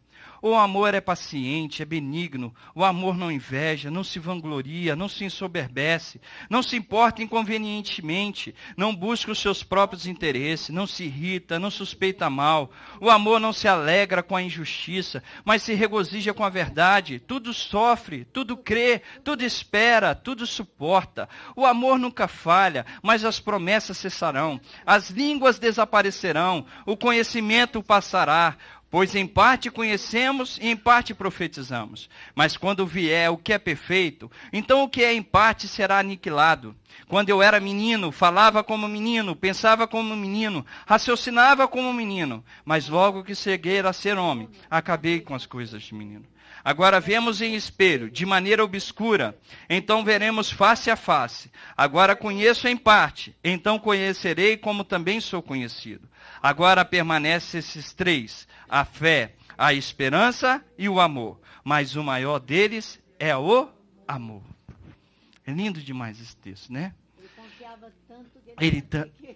S1: O amor é paciente, é benigno, o amor não inveja, não se vangloria, não se ensoberbece, não se importa inconvenientemente, não busca os seus próprios interesses, não se irrita, não suspeita mal. O amor não se alegra com a injustiça, mas se regozija com a verdade. Tudo sofre, tudo crê, tudo espera, tudo suporta. O amor nunca falha, mas as promessas cessarão, as línguas desaparecerão, o conhecimento passará. Pois em parte conhecemos e em parte profetizamos. Mas quando vier o que é perfeito, então o que é em parte será aniquilado. Quando eu era menino, falava como menino, pensava como menino, raciocinava como menino. Mas logo que cheguei a ser homem, acabei com as coisas de menino. Agora vemos em espelho, de maneira obscura, então veremos face a face. Agora conheço em parte, então conhecerei como também sou conhecido. Agora permanecem esses três, a fé, a esperança e o amor. Mas o maior deles é o amor. É lindo demais esse texto, né?
S2: Ele confiava tanto que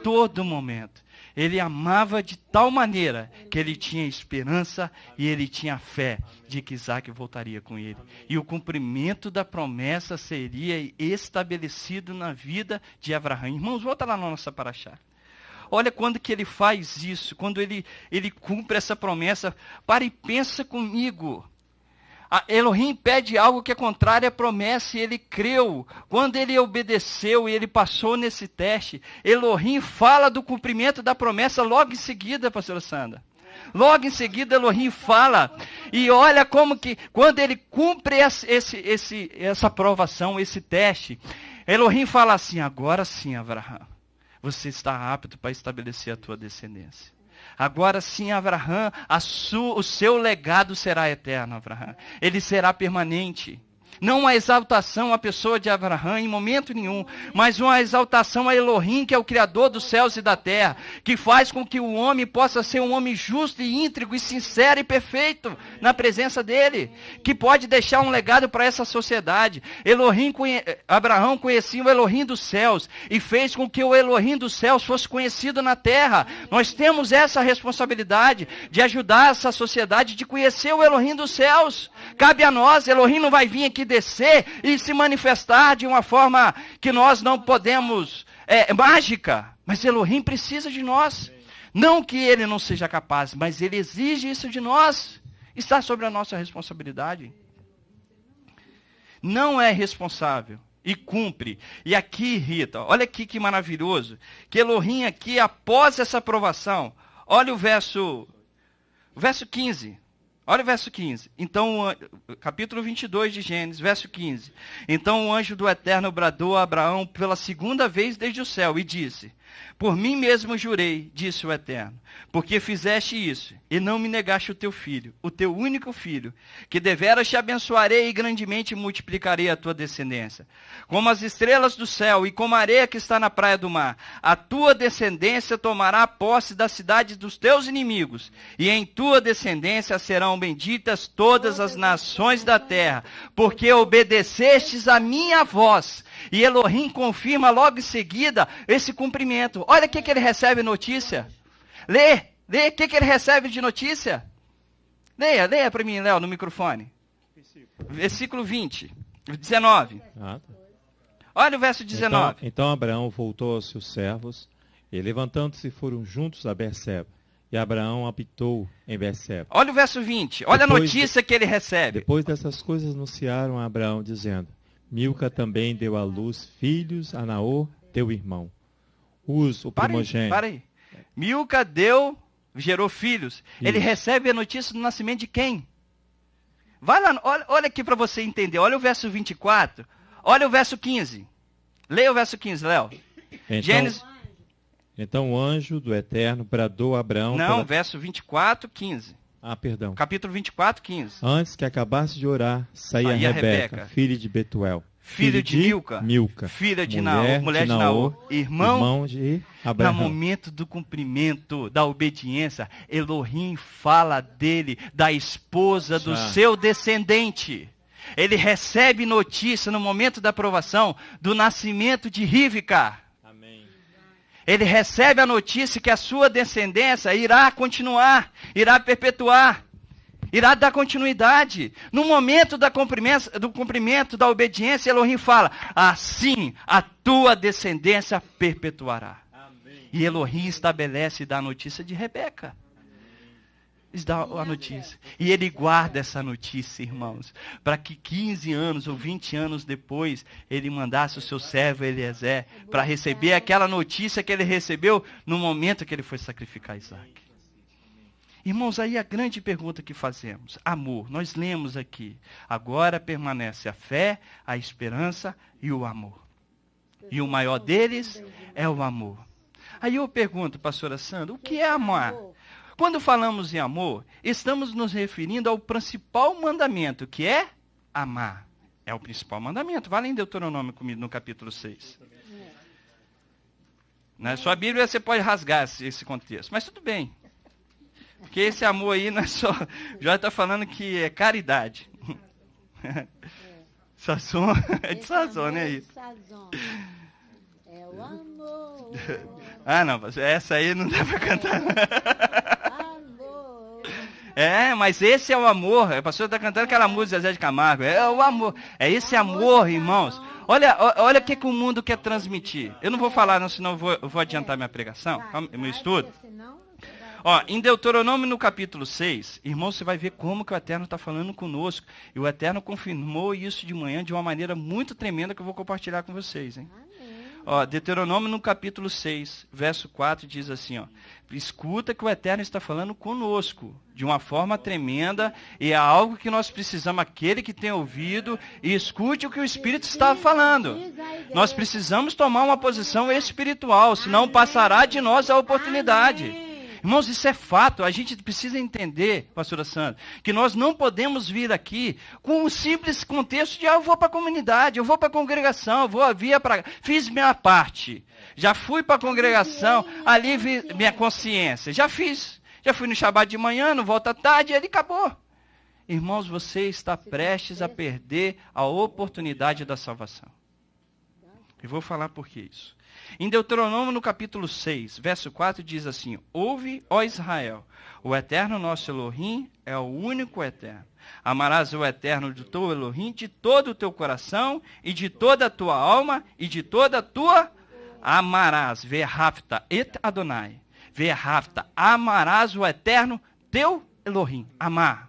S1: todo momento. Ele amava de tal maneira que ele tinha esperança e ele tinha fé de que Isaac voltaria com ele. E o cumprimento da promessa seria estabelecido na vida de Abraão. Irmãos, volta lá na nossa paraxá. Olha quando que ele faz isso, quando ele cumpre essa promessa. Para e pensa comigo. Elohim pede algo que é contrário à promessa e ele creu. Quando ele obedeceu e ele passou nesse teste, Elohim fala do cumprimento da promessa logo em seguida, pastora Sandra. Logo em seguida, Elohim fala. E olha como que, quando ele cumpre essa aprovação, esse teste, Elohim fala assim, agora sim, Abraão, você está apto para estabelecer a tua descendência. Agora sim, Abraão, o seu legado será eterno, Abraão. Ele será permanente. Não uma exaltação à pessoa de Abraão em momento nenhum, mas uma exaltação a Elohim, que é o Criador dos céus e da terra, que faz com que o homem possa ser um homem justo e íntegro e sincero e perfeito. na presença dele, que pode deixar um legado para essa sociedade. Abraão conhecia o Elohim dos céus e fez com que o Elohim dos céus fosse conhecido na terra. Nós temos essa responsabilidade de ajudar essa sociedade de conhecer o Elohim dos céus. Cabe a nós. Elohim não vai vir aqui descer e se manifestar de uma forma que nós não podemos, mágica, mas Elohim precisa de nós. Não que ele não seja capaz, mas ele exige isso de nós. Está sobre a nossa responsabilidade. Não é responsável e cumpre. E aqui, Rita, olha aqui que maravilhoso. Que Elohim aqui, após essa aprovação, olha o verso 15. Olha o verso 15. Então, capítulo 22 de Gênesis, verso 15. Então o anjo do Eterno bradou a Abraão pela segunda vez desde o céu e disse: por mim mesmo jurei, disse o Eterno, porque fizeste isso, e não me negaste o teu filho, o teu único filho, que deveras te abençoarei e grandemente multiplicarei a tua descendência. Como as estrelas do céu e como a areia que está na praia do mar, a tua descendência tomará posse da cidade dos teus inimigos, e em tua descendência serão benditas todas as nações da terra, porque obedecestes a minha voz. E Elohim confirma logo em seguida esse cumprimento. Olha o que ele recebe notícia. Lê o que ele recebe de notícia. Leia para mim, Léo, no microfone. Versículo 19. Olha o verso 19.
S3: Então Abraão voltou aos seus servos, e levantando-se foram juntos a Berseba. E Abraão habitou em Berseba.
S1: Olha o verso 20. Olha a notícia que ele recebe.
S3: Depois dessas coisas anunciaram a Abraão, dizendo: Milca também deu à luz filhos a Naor, teu irmão. Uz, o primogênito.
S1: Para aí. Milca gerou filhos. Isso. Ele recebe a notícia do nascimento de quem? Vai lá, olha aqui para você entender. Olha o verso 24. Olha o verso 15. Leia o verso 15, Léo. Gênesis.
S3: Então o anjo do Eterno bradou a Abraão...
S1: verso 24, 15.
S3: Perdão.
S1: Capítulo 24, 15.
S3: Antes que acabasse de orar, saía Rebeca, filha de Betuel.
S1: Filho de Milca, filha de Naor, mulher de Naor, irmão
S3: de Abraão.
S1: No momento do cumprimento, da obediência, Elohim fala dele, da esposa do seu descendente. Ele recebe notícia no momento da aprovação do nascimento de Rivca. Ele recebe a notícia que a sua descendência irá continuar, irá perpetuar, irá dar continuidade. No momento do cumprimento da obediência, Elohim fala: assim a tua descendência perpetuará. Amém. E Elohim estabelece e dá a notícia de Rebeca. Dá a notícia. E ele guarda essa notícia, irmãos, para que 15 anos ou 20 anos depois ele mandasse o seu servo Eliezer para receber aquela notícia que ele recebeu no momento que ele foi sacrificar Isaac. Irmãos, aí a grande pergunta que fazemos: amor, nós lemos aqui, agora permanece a fé, a esperança e o amor. E o maior deles é o amor. Aí eu pergunto, pastora Sandra, o que é amar? Quando falamos em amor, estamos nos referindo ao principal mandamento, que é amar. É o principal mandamento. Vai lá em Deuteronômio comigo, no capítulo 6. Na sua Bíblia você pode rasgar esse contexto, mas tudo bem. Porque esse amor aí não é só... Já está falando que é caridade. Sazon, é de Sazon, né? Isso.
S2: É o amor.
S1: Não, essa aí não dá para cantar. Mas esse é o amor. A pastora está cantando aquela música de Zezé de Camargo. É o amor. É esse amor, irmãos. Olha o que o mundo quer transmitir. Eu não vou falar, não, senão eu vou adiantar minha pregação, meu estudo. Em Deuteronômio, no capítulo 6, irmão, você vai ver como que o Eterno está falando conosco. E o Eterno confirmou isso de manhã de uma maneira muito tremenda que eu vou compartilhar com vocês, hein? Deuteronômio no capítulo 6, verso 4, diz assim, escuta que o Eterno está falando conosco, de uma forma tremenda, e é algo que nós precisamos, aquele que tem ouvido, e escute o que o Espírito está falando. Nós precisamos tomar uma posição espiritual, senão passará de nós a oportunidade. Irmãos, isso é fato. A gente precisa entender, pastora Sandra, que nós não podemos vir aqui com um simples contexto de eu vou para a comunidade, eu vou para a congregação, fiz minha parte. Já fui para a congregação, ali vi minha consciência. Já fui no Shabat de manhã, no volta à tarde, e ele acabou. irmãos, você está prestes a perder a oportunidade da salvação. Eu vou falar por que isso. Em Deuteronômio, no capítulo 6, verso 4, diz assim: ouve, ó Israel, o eterno nosso Elohim é o único eterno. Amarás o eterno do teu Elohim de todo o teu coração e de toda a tua alma e de toda a tua... Amarás, verhafta et Adonai. Verhafta, amarás o eterno teu Elohim. Amar.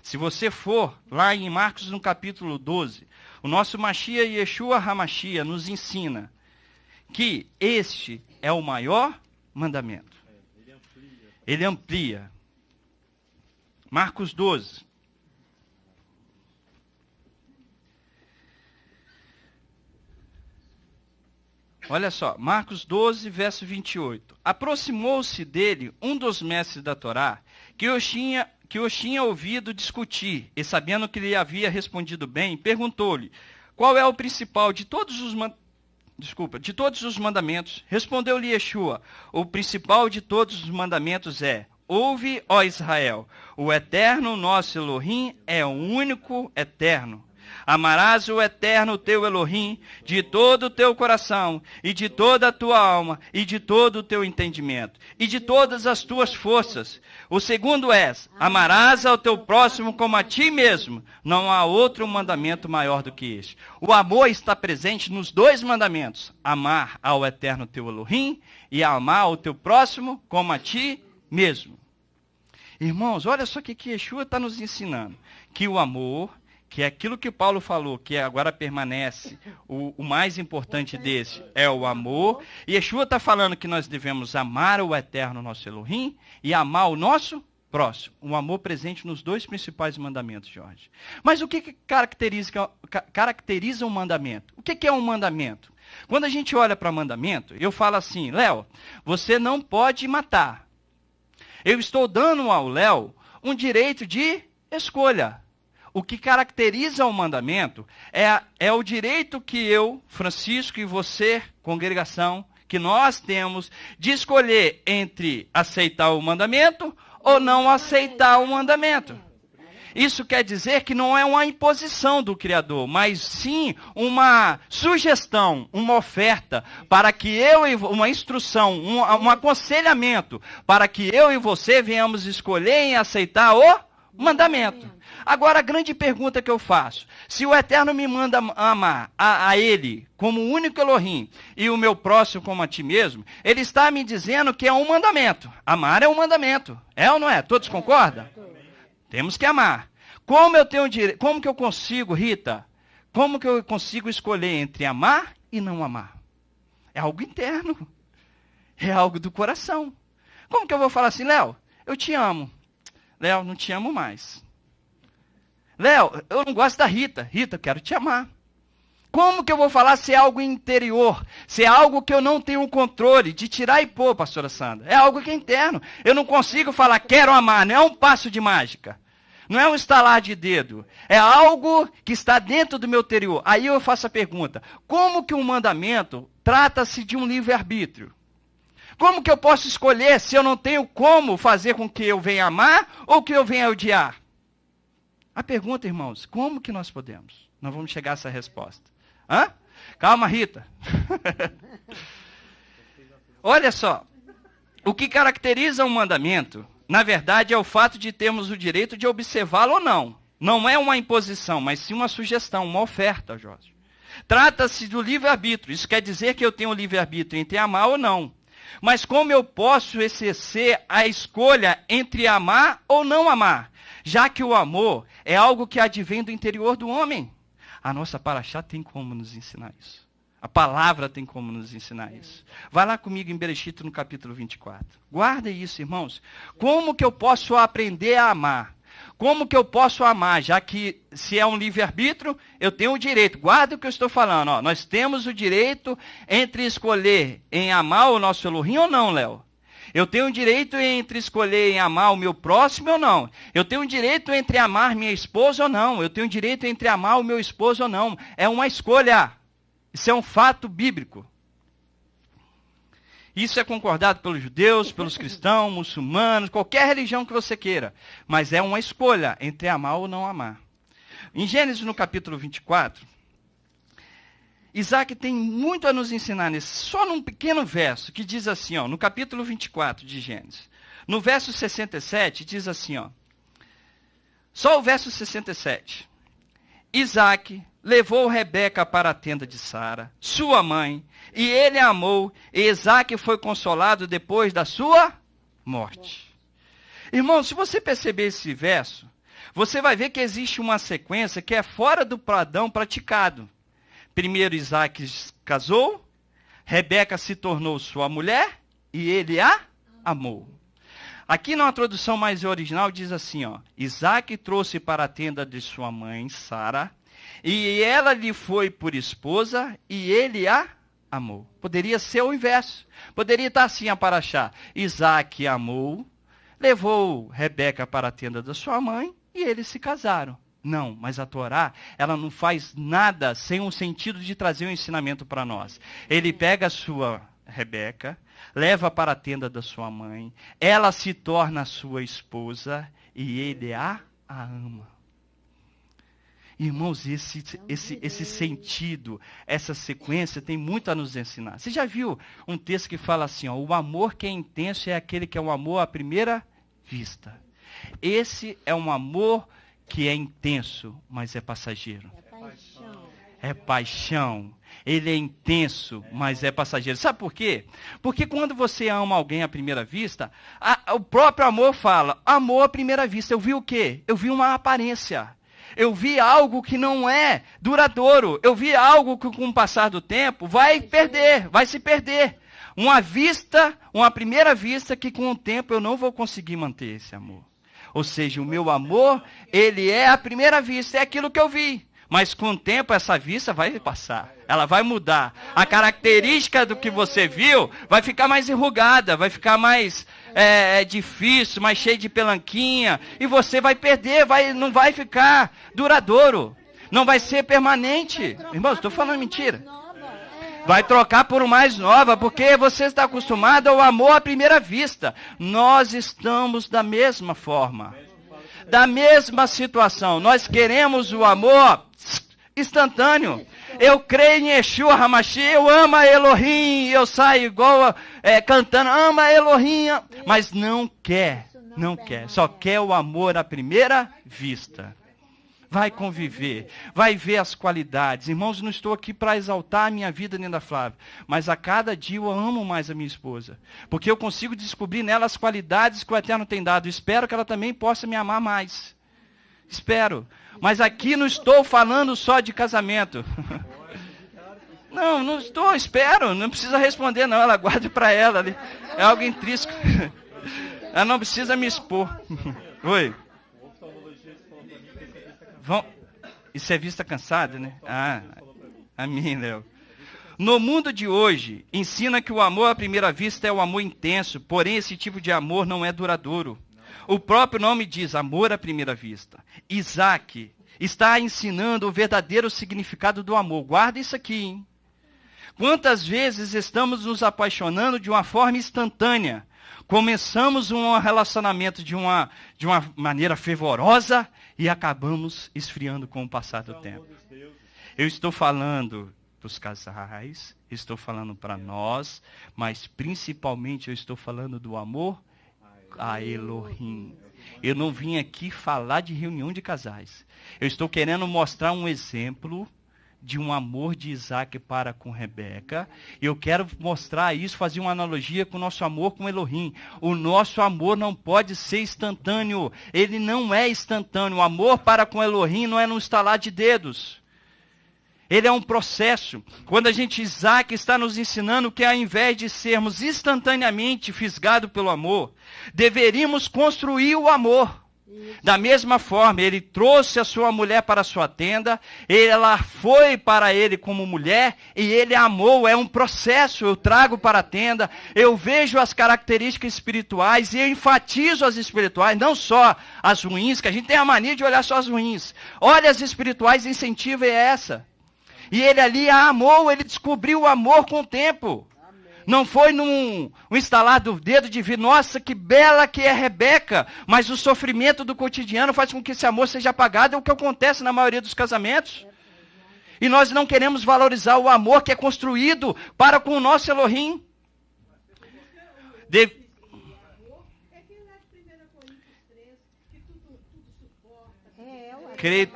S1: Se você for lá em Marcos, no capítulo 12, o nosso Mashiach Yeshua HaMashiach nos ensina que este é o maior mandamento. Ele amplia. Marcos 12. Olha só, Marcos 12, verso 28. Aproximou-se dele um dos mestres da Torá, que os tinha ouvido discutir, e sabendo que lhe havia respondido bem, perguntou-lhe, qual é o principal de todos os mandamentos? Respondeu-lhe Yeshua, o principal de todos os mandamentos é, ouve, ó Israel, o eterno nosso Elohim é o único eterno. Amarás o eterno teu Elohim de todo o teu coração, e de toda a tua alma, e de todo o teu entendimento, e de todas as tuas forças. O segundo é, amarás ao teu próximo como a ti mesmo. Não há outro mandamento maior do que este. O amor está presente nos dois mandamentos. Amar ao eterno teu Elohim, e amar ao teu próximo como a ti mesmo. Irmãos, olha só o que Yeshua está nos ensinando. Que o amor... que é aquilo que Paulo falou, que agora permanece, o mais importante desse é o amor. E Yeshua está falando que nós devemos amar o eterno nosso Elohim e amar o nosso próximo. O amor presente nos dois principais mandamentos, Jorge. Mas o que caracteriza um mandamento? O que é um mandamento? Quando a gente olha para mandamento, eu falo assim, Léo, você não pode matar. Eu estou dando ao Léo um direito de escolha. O que caracteriza o mandamento é o direito que eu, Francisco, e você, congregação, que nós temos de escolher entre aceitar o mandamento ou não aceitar o mandamento. Isso quer dizer que não é uma imposição do Criador, mas sim uma sugestão, uma oferta, para que uma instrução, um aconselhamento, para que eu e você venhamos escolher e aceitar o mandamento. Agora, a grande pergunta que eu faço, se o Eterno me manda amar a Ele como o único Elohim e o meu próximo como a ti mesmo, Ele está me dizendo que é um mandamento. Amar é um mandamento. É ou não é? Todos concordam? Temos que amar. Como que eu consigo, Rita? Como que eu consigo escolher entre amar e não amar? É algo interno. É algo do coração. Como que eu vou falar assim, Léo, eu te amo. Léo, não te amo mais. Léo, eu não gosto da Rita. Rita, eu quero te amar. Como que eu vou falar se é algo interior? Se é algo que eu não tenho controle de tirar e pôr, pastora Sandra? É algo que é interno. Eu não consigo falar, quero amar. Não é um passo de mágica. Não é um estalar de dedo. É algo que está dentro do meu interior. Aí eu faço a pergunta, como que um mandamento trata-se de um livre-arbítrio? Como que eu posso escolher se eu não tenho como fazer com que eu venha amar ou que eu venha odiar? A pergunta, irmãos, como que nós podemos? Nós vamos chegar a essa resposta. Hã? Calma, Rita. Olha só, o que caracteriza um mandamento, na verdade, é o fato de termos o direito de observá-lo ou não. Não é uma imposição, mas sim uma sugestão, uma oferta, Jorge. Trata-se do livre-arbítrio. Isso quer dizer que eu tenho o livre-arbítrio entre amar ou não. Mas como eu posso exercer a escolha entre amar ou não amar? Já que o amor é algo que advém do interior do homem. A nossa paraxá tem como nos ensinar isso. A palavra tem como nos ensinar isso. Vai lá comigo em Bereshit no capítulo 24. Guarda isso, irmãos. Como que eu posso aprender a amar? Como que eu posso amar? Já que se é um livre-arbítrio, eu tenho o direito. Guarda o que eu estou falando. Ó. Nós temos o direito entre escolher em amar o nosso Elohim ou não, Léo. Eu tenho o direito entre escolher em amar o meu próximo ou não. Eu tenho o direito entre amar minha esposa ou não. Eu tenho o direito entre amar o meu esposo ou não. É uma escolha. Isso é um fato bíblico. Isso é concordado pelos judeus, pelos cristãos, muçulmanos, qualquer religião que você queira. Mas é uma escolha entre amar ou não amar. Em Gênesis, no capítulo 24, Isaac tem muito a nos ensinar só num pequeno verso, que diz assim, ó, no capítulo 24 de Gênesis. No verso 67, diz assim, ó. Só o verso 67. Isaac levou Rebeca para a tenda de Sara, sua mãe, e ele a amou, e Isaac foi consolado depois da sua morte. Irmão, se você perceber esse verso, você vai ver que existe uma sequência que é fora do padrão praticado. Primeiro Isaac casou, Rebeca se tornou sua mulher, e ele a amou. Aqui numa tradução mais original diz assim, ó, Isaac trouxe para a tenda de sua mãe, Sara, e ela lhe foi por esposa, e ele a amou. Poderia ser o inverso. Poderia estar assim a paraxá. Isaac amou, levou Rebeca para a tenda da sua mãe, e eles se casaram. Não, mas a Torá, ela não faz nada sem um sentido de trazer um ensinamento para nós. Ele pega a sua Rebeca, leva para a tenda da sua mãe, ela se torna sua esposa e ele a ama. Irmãos, esse sentido, essa sequência tem muito a nos ensinar. Você já viu um texto que fala assim, ó, o amor que é intenso é aquele que é um amor à primeira vista. Esse é um amor que é intenso, mas é passageiro. É paixão. Ele é intenso, mas é passageiro. Sabe por quê? Porque quando você ama alguém à primeira vista, o próprio amor fala, amor à primeira vista. Eu vi o quê? Eu vi uma aparência. Eu vi algo que não é duradouro. Eu vi algo que com o passar do tempo vai se perder. Uma primeira vista que com o tempo eu não vou conseguir manter esse amor. Ou seja, o meu amor, ele é à primeira vista, é aquilo que eu vi. Mas com o tempo essa vista vai passar, ela vai mudar. A característica do que você viu vai ficar mais enrugada, vai ficar mais difícil, mais cheio de pelanquinha. E você vai perder, não vai ficar duradouro, não vai ser permanente. Irmãos, estou falando mentira. Vai trocar por uma mais nova, porque você está acostumado ao amor à primeira vista. Nós estamos da mesma forma, da mesma situação. Nós queremos o amor instantâneo. Eu creio em Yeshua Hamashi, eu amo a Elohim, eu saio igual cantando, amo a Elohim, mas não quer, só quer o amor à primeira vista. Vai conviver, vai ver as qualidades. Irmãos, não estou aqui para exaltar a minha vida nem da Flávia, mas a cada dia eu amo mais a minha esposa, porque eu consigo descobrir nela as qualidades que o Eterno tem dado. Espero que ela também possa me amar mais. Espero. Mas aqui não estou falando só de casamento. Não estou, espero. Não precisa responder não, ela guarda para ela ali. É algo intrínseco. Ela não precisa me expor. Oi. Isso é vista cansada, né? A mim, Léo. No mundo de hoje, ensina que o amor à primeira vista é o amor intenso, porém esse tipo de amor não é duradouro. O próprio nome diz amor à primeira vista. Isaac está ensinando o verdadeiro significado do amor. Guarda isso aqui, hein? Quantas vezes estamos nos apaixonando de uma forma instantânea? Começamos um relacionamento de uma maneira fervorosa e acabamos esfriando com o passar do tempo. Eu estou falando dos casais, estou falando para nós, mas principalmente eu estou falando do amor a Elohim. Eu não vim aqui falar de reunião de casais. Eu estou querendo mostrar um exemplo de um amor de Isaac para com Rebeca. Eu quero mostrar isso, fazer uma analogia com o nosso amor com Elohim. O nosso amor não pode ser instantâneo. Ele não é instantâneo. O amor para com Elohim não é num estalar de dedos. Ele é um processo. Quando Isaac está nos ensinando que ao invés de sermos instantaneamente fisgados pelo amor, deveríamos construir o amor. Da mesma forma, ele trouxe a sua mulher para a sua tenda, ela foi para ele como mulher e ele a amou. É um processo, eu trago para a tenda, eu vejo as características espirituais e eu enfatizo as espirituais, não só as ruins, que a gente tem a mania de olhar só as ruins. Olha as espirituais, incentivo é essa. E ele ali a amou, ele descobriu o amor com o tempo. Não foi num instalar do dedo de ver, nossa, que bela que é Rebeca, mas o sofrimento do cotidiano faz com que esse amor seja apagado, é o que acontece na maioria dos casamentos. E nós não queremos valorizar o amor que é construído para com o nosso Elohim.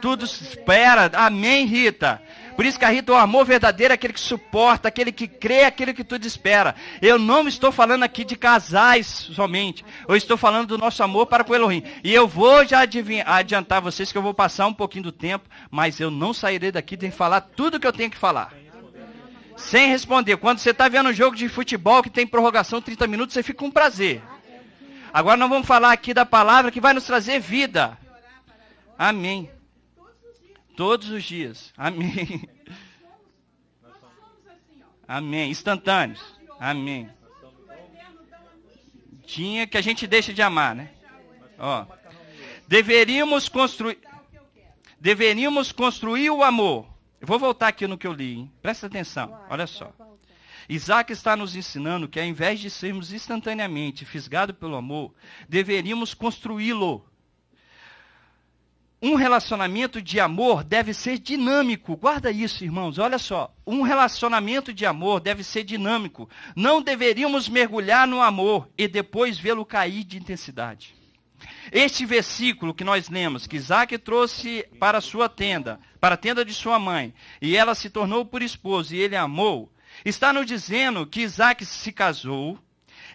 S1: Tudo espera. Amém, Rita? Por isso que a Rita, o amor verdadeiro é aquele que suporta, aquele que crê, aquele que tudo espera. Eu não estou falando aqui de casais somente. Eu estou falando do nosso amor para com o Elohim. E eu vou já adiantar vocês que eu vou passar um pouquinho do tempo, mas eu não sairei daqui de falar tudo que eu tenho que falar. Sem responder. Quando você está vendo um jogo de futebol que tem prorrogação 30 minutos, você fica com prazer. Agora nós vamos falar aqui da palavra que vai nos trazer vida. Amém. Todos os dias. Amém. Amém. Instantâneos. Amém. Tinha que a gente deixa de amar, né? Ó. Deveríamos construir o amor. Eu vou voltar aqui no que eu li, hein? Presta atenção. Olha só. Isaac está nos ensinando que ao invés de sermos instantaneamente fisgados pelo amor, deveríamos construí-lo. Um relacionamento de amor deve ser dinâmico. Guarda isso, irmãos. Olha só. Um relacionamento de amor deve ser dinâmico. Não deveríamos mergulhar no amor e depois vê-lo cair de intensidade. Este versículo que nós lemos, que Isaac trouxe para a sua tenda, para a tenda de sua mãe, e ela se tornou por esposa e ele a amou, está nos dizendo que Isaac se casou,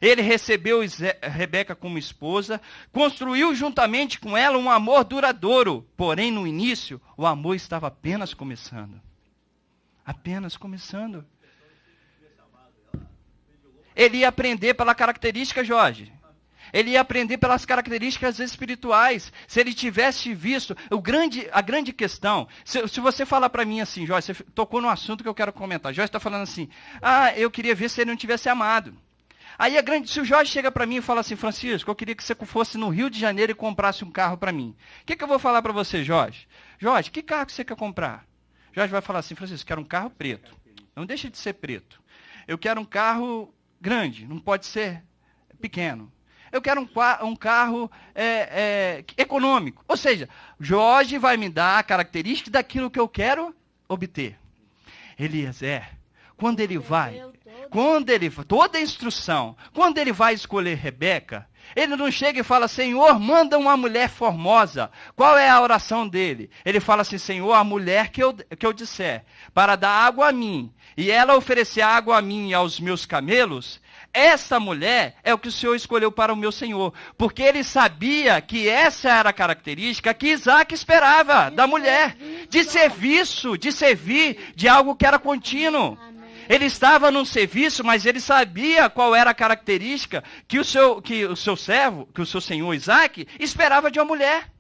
S1: ele recebeu Rebeca como esposa, construiu juntamente com ela um amor duradouro. Porém, no início, o amor estava apenas começando. Apenas começando. Ele ia aprender pela característica, Jorge. Ele ia aprender pelas características espirituais. Se ele tivesse visto, a grande questão, se você falar para mim assim, Jorge, você tocou no assunto que eu quero comentar. Jorge está falando assim, eu queria ver se ele não tivesse amado. Aí se o Jorge chega para mim e fala assim, Francisco, eu queria que você fosse no Rio de Janeiro e comprasse um carro para mim. O que eu vou falar para você, Jorge? Jorge, que carro que você quer comprar? Jorge vai falar assim, Francisco, quero um carro preto. Não deixa de ser preto. Eu quero um carro grande, não pode ser pequeno. Eu quero um carro econômico. Ou seja, Jorge vai me dar a característica daquilo que eu quero obter. Eliezer, toda a instrução, quando ele vai escolher Rebeca, ele não chega e fala, Senhor, manda uma mulher formosa. Qual é a oração dele? Ele fala assim, Senhor, a mulher que eu disser, para dar água a mim, e ela oferecer água a mim e aos meus camelos, essa mulher é o que o Senhor escolheu para o meu Senhor. Porque ele sabia que essa era a característica que Isaac esperava da mulher. De servir de algo que era contínuo. Ele estava num serviço, mas ele sabia qual era a característica que o seu servo, que o seu senhor Isaac, esperava de uma mulher.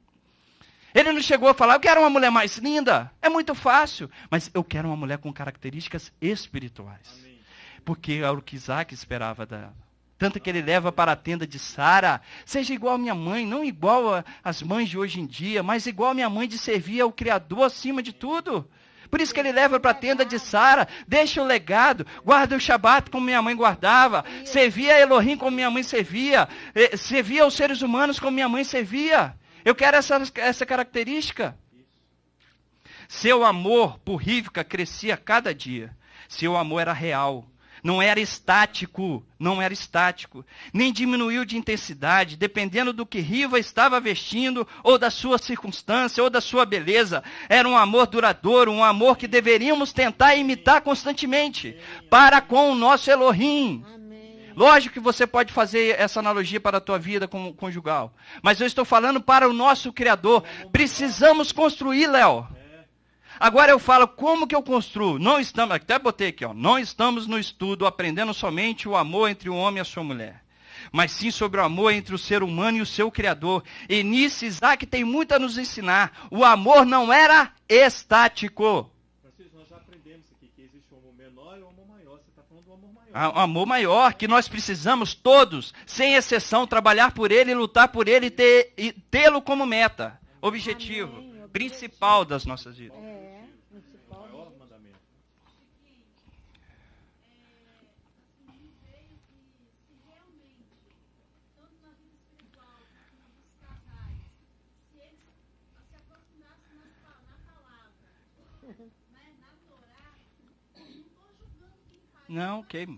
S1: Ele não chegou a falar, eu quero uma mulher mais linda. É muito fácil. Mas eu quero uma mulher com características espirituais. Amém. Porque era o que Isaac esperava dela. Tanto que ele leva para a tenda de Sara, seja igual a minha mãe, não igual às mães de hoje em dia, mas igual a minha mãe de servir ao Criador acima de tudo. Por isso que ele leva para a tenda de Sara, deixa o legado, guarda o Shabat como minha mãe guardava, servia a Elohim como minha mãe servia aos seres humanos como minha mãe servia. Eu quero essa característica. Seu amor por Rivka crescia cada dia. Seu amor era real. Não era estático, nem diminuiu de intensidade, dependendo do que Riva estava vestindo, ou da sua circunstância, ou da sua beleza. Era um amor duradouro, um amor que deveríamos tentar imitar constantemente, para com o nosso Elohim. Lógico que você pode fazer essa analogia para a tua vida conjugal, mas eu estou falando para o nosso Criador. Precisamos construir, Léo. Agora eu falo, como que eu construo? Até botei aqui, não estamos no estudo aprendendo somente o amor entre o homem e a sua mulher, mas sim sobre o amor entre o ser humano e o seu Criador. E nisso Isaac tem muito a nos ensinar. O amor não era estático.
S3: Francisco, nós já aprendemos aqui que existe um amor menor e um amor maior. Você está falando do amor maior.
S1: Um amor maior, que nós precisamos todos, sem exceção, trabalhar por ele, lutar por ele e tê-lo como meta, objetivo principal das nossas vidas. Não, ok.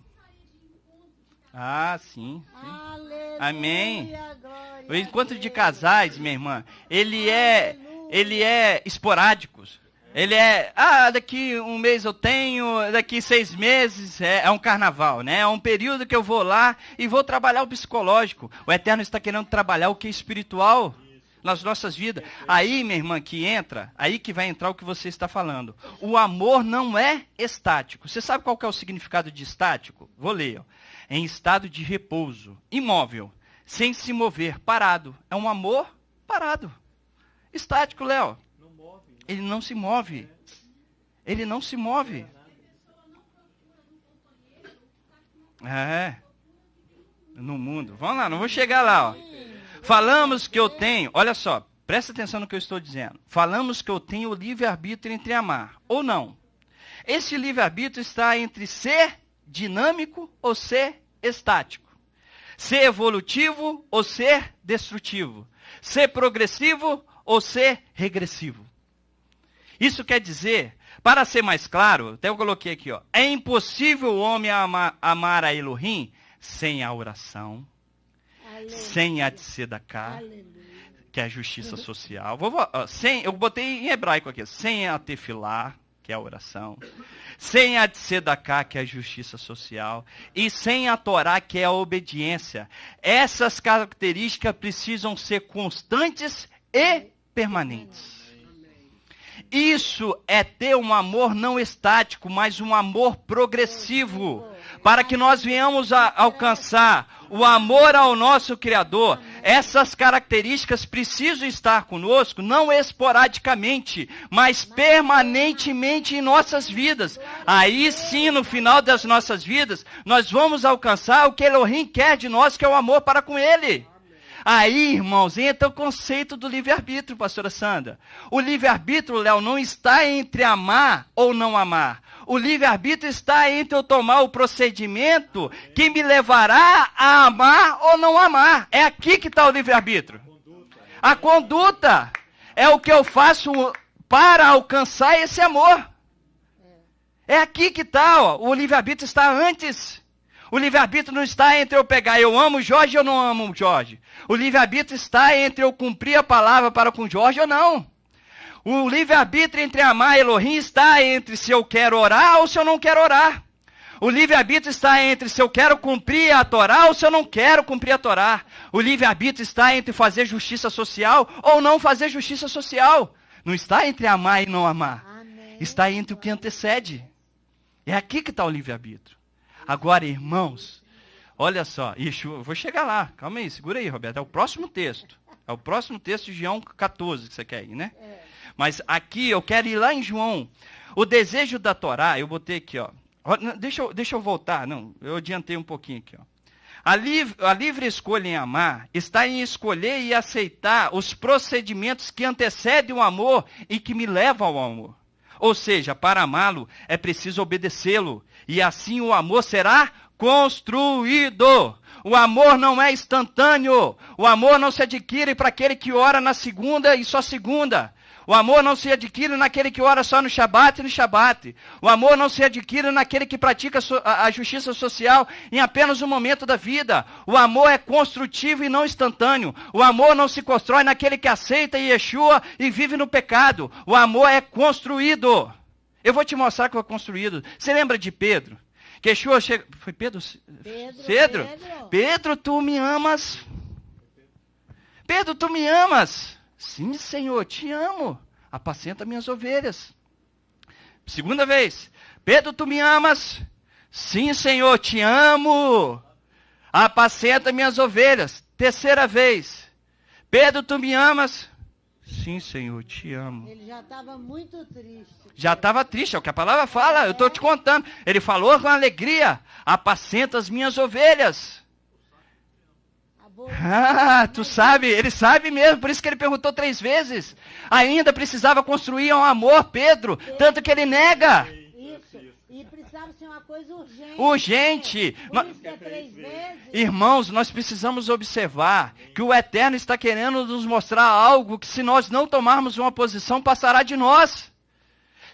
S1: Ah, sim.
S2: Aleluia,
S1: Amém.
S2: glória
S1: O encontro
S2: a
S1: de
S2: Deus.
S1: casais, minha irmã, ele é esporádico. Ele é, daqui um mês eu tenho, daqui 6 meses, é um carnaval, né? É um período que eu vou lá e vou trabalhar o psicológico. O Eterno está querendo trabalhar o que é espiritual nas nossas vidas. Aí, minha irmã, aí que vai entrar o que você está falando. O amor não é estático. Você sabe qual que é o significado de estático? Vou ler. Ó. Em estado de repouso, imóvel, sem se mover, parado. É um amor parado. Estático, Léo. Ele não se move. Ele não se move. No mundo. Vamos lá, não vou chegar lá. Ó. Falamos que eu tenho, olha só, presta atenção no que eu estou dizendo. Falamos que eu tenho o livre-arbítrio entre amar ou não. Esse livre-arbítrio está entre ser dinâmico ou ser estático. Ser evolutivo ou ser destrutivo. Ser progressivo ou ser regressivo. Isso quer dizer, para ser mais claro, até eu coloquei aqui, ó, é impossível o homem amar a Elohim sem a oração,
S2: Aleluia.
S1: sem a tzedakah,
S2: Aleluia.
S1: que é a justiça social. Eu botei em hebraico aqui, sem a tefilá, que é a oração, sem a tzedakah, que é a justiça social, e sem a Torá, que é a obediência. Essas características precisam ser constantes e permanentes. Isso é ter um amor não estático, mas um amor progressivo, para que nós venhamos a alcançar o amor ao nosso Criador. Essas características precisam estar conosco, não esporadicamente, mas permanentemente em nossas vidas. Aí sim, no final das nossas vidas, nós vamos alcançar o que Elohim quer de nós, que é o amor para com Ele. Aí, irmãos, entra o conceito do livre-arbítrio, pastora Sandra. O livre-arbítrio, Léo, não está entre amar ou não amar. O livre-arbítrio está entre eu tomar o procedimento que me levará a amar ou não amar. É aqui que está o livre-arbítrio. A conduta é o que eu faço para alcançar esse amor. É aqui que está, ó. O livre-arbítrio está antes. O livre-arbítrio não está entre eu pegar, eu amo Jorge ou não amo Jorge. O livre-arbítrio está entre eu cumprir a palavra para com Jorge ou não. O livre-arbítrio entre amar e Elohim está entre se eu quero orar ou se eu não quero orar. O livre-arbítrio está entre se eu quero cumprir a Torá ou se eu não quero cumprir a Torá. O livre-arbítrio está entre fazer justiça social ou não fazer justiça social. Não está entre amar e não amar.
S2: Amém.
S1: Está entre o que antecede. É aqui que está o livre-arbítrio. Agora, irmãos, olha só, Yeshua, vou chegar lá, calma aí, segura aí, Roberto, é o próximo texto. É o próximo texto de João 14 que você quer ir, né? Mas aqui eu quero ir lá em João. O desejo da Torá, eu botei aqui, ó. Deixa eu voltar, não, eu adiantei um pouquinho aqui, ó. A livre escolha em amar está em escolher e aceitar os procedimentos que antecedem o amor e que me levam ao amor. Ou seja, para amá-lo é preciso obedecê-lo. E assim o amor será construído. O amor não é instantâneo. O amor não se adquire para aquele que ora na segunda e só segunda. O amor não se adquire naquele que ora só no Shabat e no Shabat. O amor não se adquire naquele que pratica a justiça social em apenas um momento da vida. O amor é construtivo e não instantâneo. O amor não se constrói naquele que aceita Yeshua e vive no pecado. O amor é construído. Eu vou te mostrar que foi construído. Você lembra de Pedro? Que Yeshua chega... Foi Pedro? Pedro? Pedro, tu me amas? Pedro, tu me amas? Sim, Senhor, te amo. Apacenta minhas ovelhas. Segunda vez. Pedro, tu me amas? Sim, Senhor, te amo. Apacenta minhas ovelhas. Terceira vez. Pedro, tu me amas? Sim, Senhor, te amo.
S2: Ele já estava muito triste.
S1: Já estava triste, é o que a palavra fala, eu estou te contando. Ele falou com alegria. Apacenta as minhas ovelhas. Tu sabe, ele sabe mesmo, por isso que ele perguntou 3 vezes. Ainda precisava construir um amor, Pedro, tanto que ele nega.
S2: Isso, e precisava ser uma coisa urgente.
S1: Urgente.
S2: Por isso que é 3 vezes.
S1: Irmãos, nós precisamos observar que o Eterno está querendo nos mostrar algo que se nós não tomarmos uma posição, passará de nós.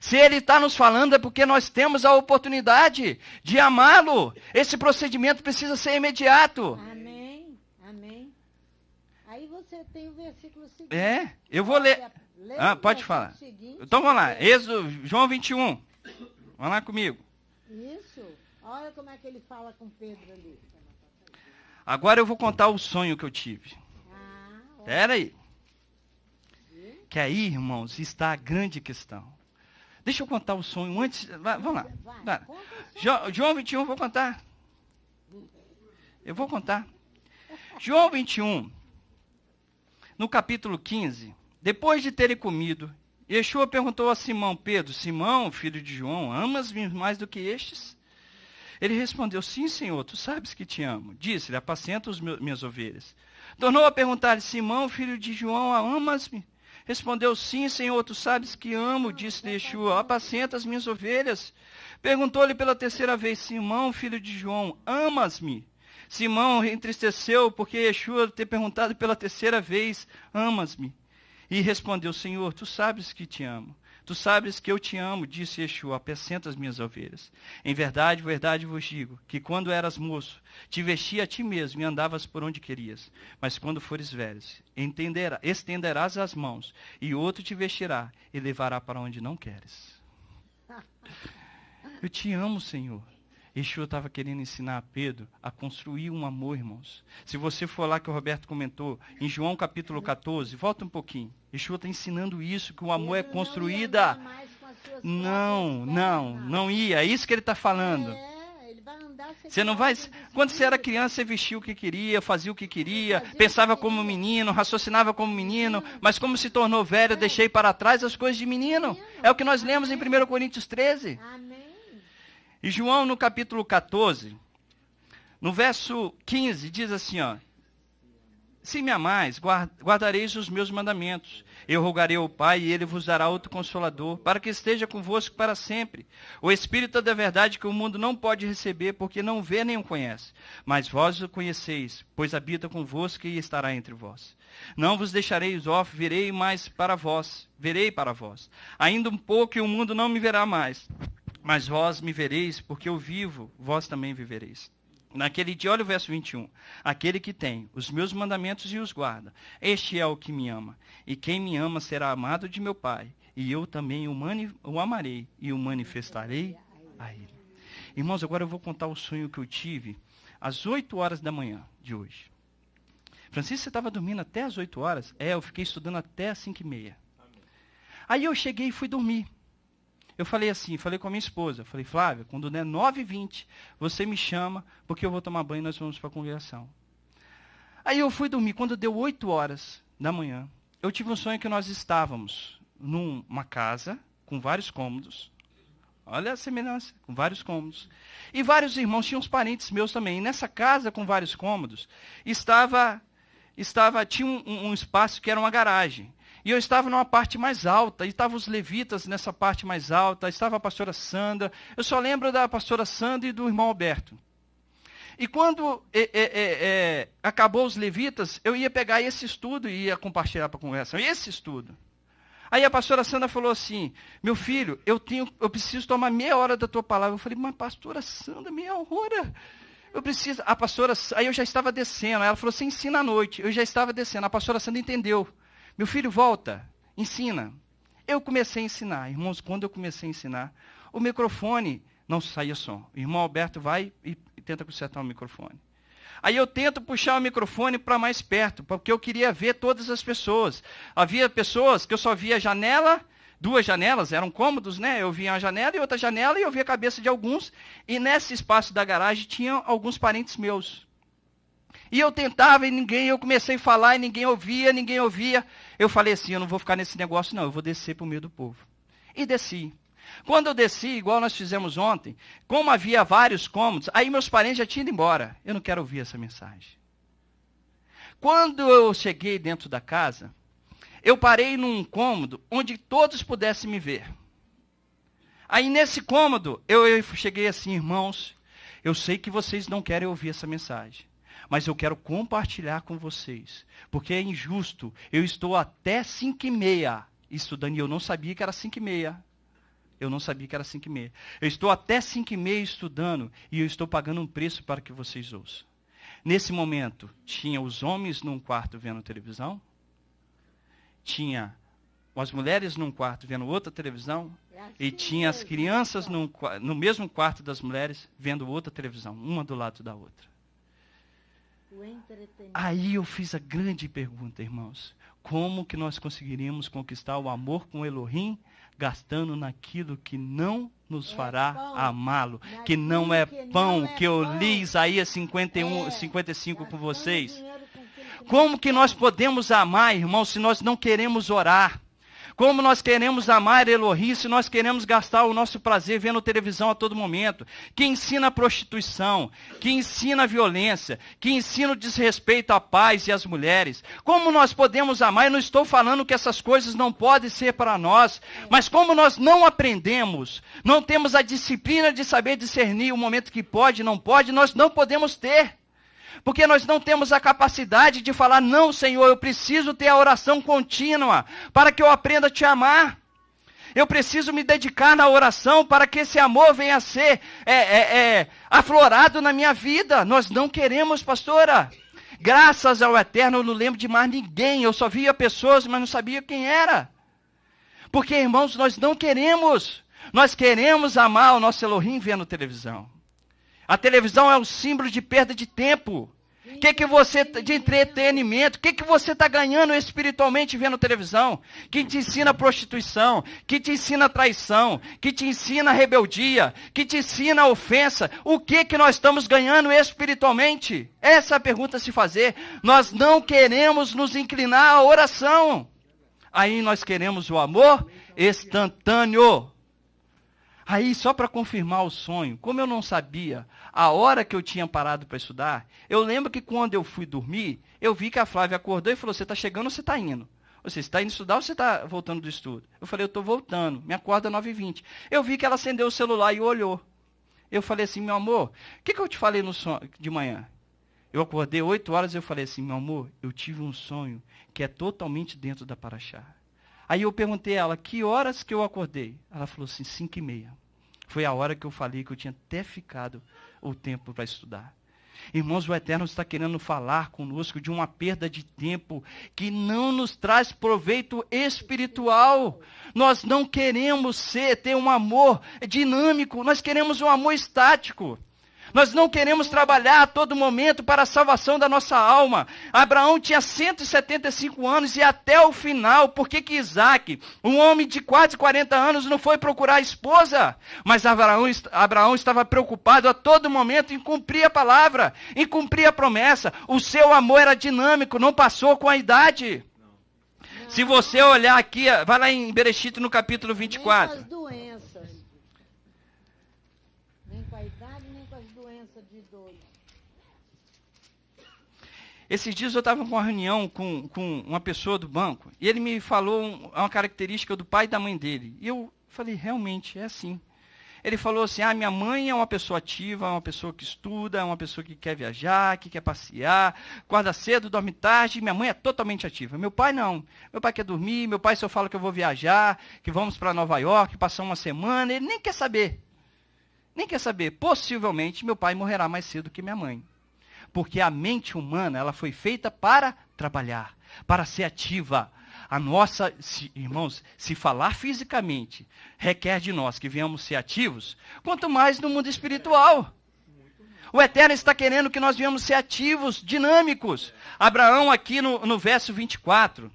S1: Se Ele está nos falando é porque nós temos a oportunidade de amá-lo. Esse procedimento precisa ser imediato.
S2: Amém. Amém. Aí você tem o versículo seguinte.
S1: Eu vou ler. Pode falar.
S2: Seguinte,
S1: Então vamos lá. Êxodo, João 21. Vamos lá comigo.
S2: Isso. Olha como é que ele fala com Pedro ali.
S1: Agora eu vou contar o sonho que eu tive. Espera aí. Que aí, irmãos, está a grande questão. Deixa eu contar o sonho antes. Vamos lá. Vai. João 21, vou contar. Eu vou contar. João 21, no capítulo 15, depois de terem comido, Yeshua perguntou a Simão Pedro: Simão, filho de João, amas-me mais do que estes? Ele respondeu: sim, Senhor, tu sabes que te amo. Disse-lhe: apacenta minhas ovelhas. Tornou a perguntar-lhe: Simão, filho de João, amas-me? Respondeu: sim, Senhor, tu sabes que amo. Disse-lhe Yeshua: apacenta as minhas ovelhas. Perguntou-lhe pela terceira vez: Simão, filho de João, amas-me? Simão entristeceu porque Yeshua ter perguntado pela terceira vez: amas-me? E respondeu: Senhor, tu sabes que te amo. Tu sabes que eu te amo, disse Yeshua: apacenta as minhas ovelhas. Em verdade, verdade vos digo, que quando eras moço, te vestia a ti mesmo e andavas por onde querias. Mas quando fores velho, estenderás as mãos, e outro te vestirá e levará para onde não queres. Eu te amo, Senhor. Yeshua estava querendo ensinar a Pedro a construir um amor, irmãos. Se você for lá que o Roberto comentou, em João capítulo 14, volta um pouquinho. Yeshua está ensinando isso, que o amor é construída. Não ia. É isso que ele está falando.
S2: Ele vai andar.
S1: Você não vai. Quando você era criança, você vestia o que queria, fazia o que queria, pensava como menino, raciocinava como menino, mas como se tornou velho, deixei para trás as coisas de menino. É o que nós lemos em 1 Coríntios 13.
S2: Amém.
S1: E João, no capítulo 14, no verso 15, diz assim, ó: se me amais, guardareis os meus mandamentos. Eu rogarei ao Pai, e ele vos dará outro Consolador, para que esteja convosco para sempre. O Espírito da verdade, que o mundo não pode receber, porque não vê nem o conhece. Mas vós o conheceis, pois habita convosco e estará entre vós. Não vos deixarei órfãos, verei para vós. Ainda um pouco e o mundo não me verá mais. Mas vós me vereis, porque eu vivo, vós também vivereis. Naquele dia, olha o verso 21. Aquele que tem os meus mandamentos e os guarda, este é o que me ama. E quem me ama será amado de meu Pai. E eu também o amarei e o manifestarei a ele. Irmãos, agora eu vou contar o sonho que eu tive às 8 horas da manhã de hoje. Francisco, você estava dormindo até às 8 horas? Eu fiquei estudando até às 5h30. Aí eu cheguei e fui dormir. Eu falei com a minha esposa, falei: Flávia, quando der 9h20, você me chama, porque eu vou tomar banho e nós vamos para a congregação. Aí eu fui dormir. Quando deu 8 horas da manhã, eu tive um sonho que nós estávamos numa casa com vários cômodos. Olha a semelhança, com vários cômodos. E vários irmãos, tinham uns parentes meus também. E nessa casa com vários cômodos, tinha um espaço que era uma garagem. E eu estava numa parte mais alta, e estavam os levitas nessa parte mais alta, estava a pastora Sandra. Eu só lembro da pastora Sandra e do irmão Alberto. E quando acabou os levitas, eu ia pegar esse estudo e ia compartilhar para a congregação. Esse estudo. Aí a pastora Sandra falou assim: meu filho, eu preciso tomar meia hora da tua palavra. Eu falei: mas pastora Sandra, meia hora? Eu preciso. Aí eu já estava descendo. Ela falou: você ensina à noite. Eu já estava descendo. A pastora Sandra entendeu. Meu filho, volta, ensina. Eu comecei a ensinar. Irmãos, quando eu comecei a ensinar, o microfone não saía som. O irmão Alberto vai e tenta consertar o microfone. Aí eu tento puxar o microfone para mais perto, porque eu queria ver todas as pessoas. Havia pessoas que eu só via janela, 2 janelas, eram cômodos, né? Eu via uma janela e outra janela, e eu via a cabeça de alguns. E nesse espaço da garagem tinha alguns parentes meus. E eu tentava e eu comecei a falar e ninguém ouvia. Eu falei assim: eu não vou ficar nesse negócio não, eu vou descer para o meio do povo. E desci. Quando eu desci, igual nós fizemos ontem, como havia vários cômodos, aí meus parentes já tinham ido embora. Eu não quero ouvir essa mensagem. Quando eu cheguei dentro da casa, eu parei num cômodo onde todos pudessem me ver. Aí nesse cômodo, eu cheguei assim: irmãos, eu sei que vocês não querem ouvir essa mensagem, mas eu quero compartilhar com vocês, porque é injusto. Eu estou até 5h30 estudando, e eu não sabia que era 5h30. Eu não sabia que era 5h30. Eu estou até 5h30 estudando e eu estou pagando um preço para que vocês ouçam. Nesse momento, tinha os homens num quarto vendo televisão, tinha as mulheres num quarto vendo outra televisão, e tinha as crianças no mesmo quarto das mulheres vendo outra televisão, uma do lado da outra. Aí eu fiz a grande pergunta, irmãos. Como que nós conseguiríamos conquistar o amor com Elohim, gastando naquilo que não nos fará amá-lo, que não é pão, que eu li Isaías 55 com vocês. Como que nós podemos amar, irmãos, se nós não queremos orar? Como nós queremos amar Elohim se nós queremos gastar o nosso prazer vendo televisão a todo momento, que ensina a prostituição, que ensina a violência, que ensina o desrespeito à paz e às mulheres. Como nós podemos amar? Eu não estou falando que essas coisas não podem ser para nós, mas como nós não aprendemos, não temos a disciplina de saber discernir o momento que pode e não pode, nós não podemos ter. Porque nós não temos a capacidade de falar, não, Senhor, eu preciso ter a oração contínua para que eu aprenda a te amar. Eu preciso me dedicar na oração para que esse amor venha a ser aflorado na minha vida. Nós não queremos, pastora. Graças ao Eterno, eu não lembro de mais ninguém. Eu só via pessoas, mas não sabia quem era. Porque, irmãos, nós não queremos. Nós queremos amar o nosso Elohim vendo televisão. A televisão é um símbolo de perda de tempo. De entretenimento. O que você está ganhando espiritualmente vendo televisão? Que te ensina prostituição, que te ensina traição, que te ensina rebeldia, que te ensina ofensa. O que nós estamos ganhando espiritualmente? Essa é a pergunta a se fazer. Nós não queremos nos inclinar à oração. Aí nós queremos o amor instantâneo. Aí, só para confirmar o sonho, como eu não sabia a hora que eu tinha parado para estudar, eu lembro que quando eu fui dormir, eu vi que a Flávia acordou e falou, você está chegando ou você está indo? Ou seja, você está indo estudar ou você está voltando do estudo? Eu falei, eu estou voltando, me acorda 9h20. Eu vi que ela acendeu o celular e olhou. Eu falei assim, meu amor, o que eu te falei no sonho de manhã? Eu acordei 8 horas e eu falei assim, meu amor, eu tive um sonho que é totalmente dentro da Paraxá. Aí eu perguntei a ela, que horas que eu acordei? Ela falou assim, 5h30. Foi a hora que eu falei que eu tinha até ficado o tempo para estudar. Irmãos, o Eterno está querendo falar conosco de uma perda de tempo que não nos traz proveito espiritual. Nós não queremos ter um amor dinâmico, nós queremos um amor estático. Nós não queremos trabalhar a todo momento para a salvação da nossa alma. Abraão tinha 175 anos e até o final, por que Isaac, um homem de quase 40 anos, não foi procurar a esposa? Mas Abraão estava preocupado a todo momento em cumprir a palavra, em cumprir a promessa. O seu amor era dinâmico, não passou com a idade. Não. Se você olhar aqui, vai lá em Bereshit no capítulo 24.
S2: Nem com as doenças. Nem com a idade, nem com as doenças de idoso.
S1: Esses dias eu estava com uma reunião com uma pessoa do banco, e ele me falou uma característica do pai e da mãe dele. E eu falei, realmente, é assim. Ele falou assim, minha mãe é uma pessoa ativa, é uma pessoa que estuda, é uma pessoa que quer viajar, que quer passear, acorda cedo, dorme tarde, minha mãe é totalmente ativa. Meu pai não. Meu pai quer dormir, meu pai só fala que eu vou viajar, que vamos para Nova York, passar uma semana, ele nem quer saber. Nem quer saber. Possivelmente, meu pai morrerá mais cedo que minha mãe. Porque a mente humana, ela foi feita para trabalhar, para ser ativa. A nossa, irmãos, se falar fisicamente requer de nós que venhamos ser ativos, quanto mais no mundo espiritual. O Eterno está querendo que nós venhamos ser ativos, dinâmicos. Abraão aqui no verso 24.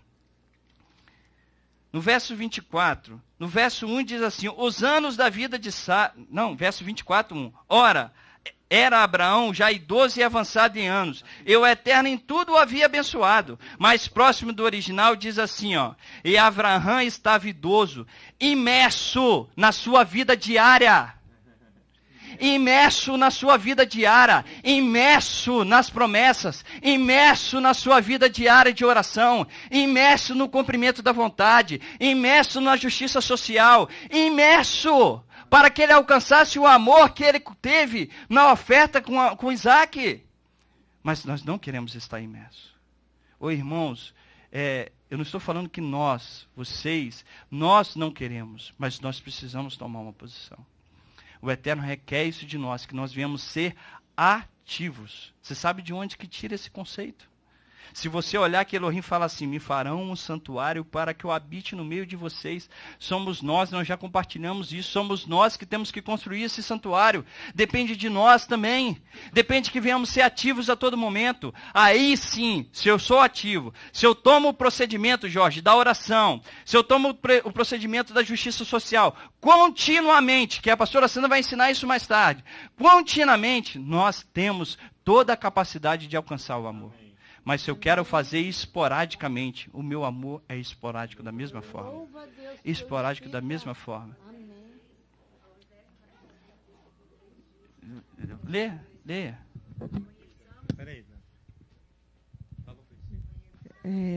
S1: No verso 24, no verso 1 diz assim, os anos da vida de Sara, verso 24, 1. Ora, era Abraão já idoso e avançado em anos. E o Eterno em tudo o havia abençoado. Mais próximo do original diz assim, e Abraão estava idoso, imerso na sua vida diária. Imerso na sua vida diária, imerso nas promessas, imerso na sua vida diária de oração, imerso no cumprimento da vontade, imerso na justiça social, imerso para que ele alcançasse o amor que ele teve na oferta com Isaac. Mas nós não queremos estar imersos. Irmãos, Eu não estou falando que nós não queremos, mas nós precisamos tomar uma posição. O Eterno requer isso de nós, que nós viemos ser ativos. Você sabe de onde que tira esse conceito? Se você olhar que Elohim fala assim, me farão um santuário para que eu habite no meio de vocês. Somos nós já compartilhamos isso, somos nós que temos que construir esse santuário. Depende de nós também. Depende que venhamos ser ativos a todo momento. Aí sim, se eu sou ativo, se eu tomo o procedimento, Jorge, da oração, se eu tomo o procedimento da justiça social, continuamente, que a pastora Sandra vai ensinar isso mais tarde, continuamente, nós temos toda a capacidade de alcançar o amor. Mas se eu quero fazer esporadicamente, o meu amor é esporádico da mesma forma. Esporádico da mesma forma. Lê.
S3: Peraí.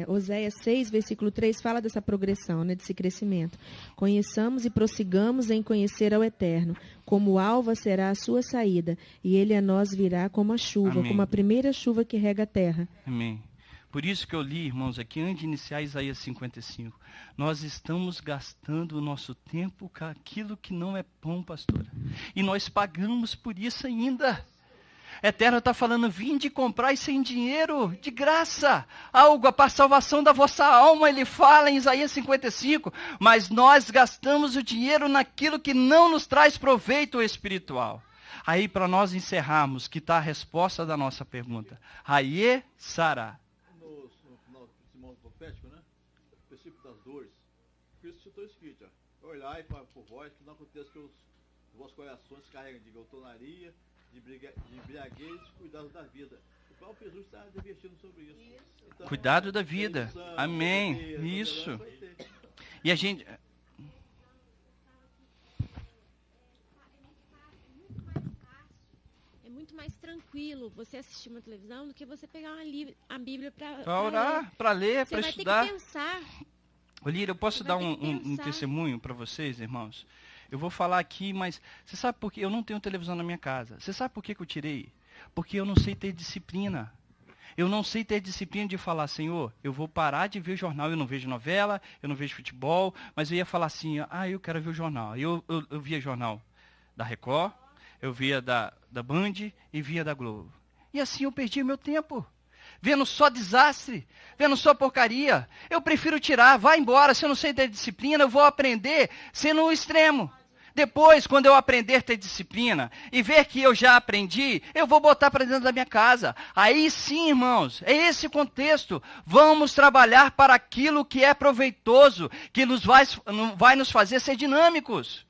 S4: Oséias 6, versículo 3, fala dessa progressão, né, desse crescimento. Conheçamos e prossigamos em conhecer ao Eterno. Como alva será a sua saída, e ele a nós virá como a chuva,
S1: Amém.
S4: como a primeira chuva que rega a terra.
S1: Amém. Por isso que eu li, irmãos, aqui antes de iniciar Isaías 55. Nós estamos gastando o nosso tempo com aquilo que não é pão, pastora. E nós pagamos por isso ainda. Eterno está falando, vinde comprar sem dinheiro, de graça, algo para a salvação da vossa alma, ele fala em Isaías 55, mas nós gastamos o dinheiro naquilo que não nos traz proveito espiritual. Aí para nós encerrarmos, que está a resposta da nossa pergunta, Haye Sara.
S5: No sermão profético, né? O princípio das dores, Cristo citou escrito, olhai por vós, que não aconteça que os vossos corações carreguem de glutonaria, de embriaguez, cuidado da vida. O próprio Jesus está advertindo sobre isso. Então,
S1: Cuidado da vida. Amém. Isso. E a gente...
S6: É muito mais tranquilo você assistir uma televisão do que você pegar a Bíblia
S1: Para orar, para ler, para estudar.
S6: Você vai ter que pensar.
S1: Lírio, eu posso dar um testemunho para vocês, irmãos? Eu vou falar aqui, mas você sabe por que eu não tenho televisão na minha casa? Você sabe por que eu tirei? Porque eu não sei ter disciplina. Eu não sei ter disciplina de falar, Senhor, eu vou parar de ver jornal. Eu não vejo novela, eu não vejo futebol, mas eu ia falar assim, eu quero ver o jornal. Eu via jornal da Record, eu via da Band e via da Globo. E assim eu perdi meu tempo. Vendo só desastre, vendo só porcaria. Eu prefiro tirar, vai embora. Se eu não sei ter disciplina, eu vou aprender sendo o extremo. Depois, quando eu aprender a ter disciplina e ver que eu já aprendi, eu vou botar para dentro da minha casa. Aí sim, irmãos, é esse o contexto. Vamos trabalhar para aquilo que é proveitoso, que vai nos fazer ser dinâmicos.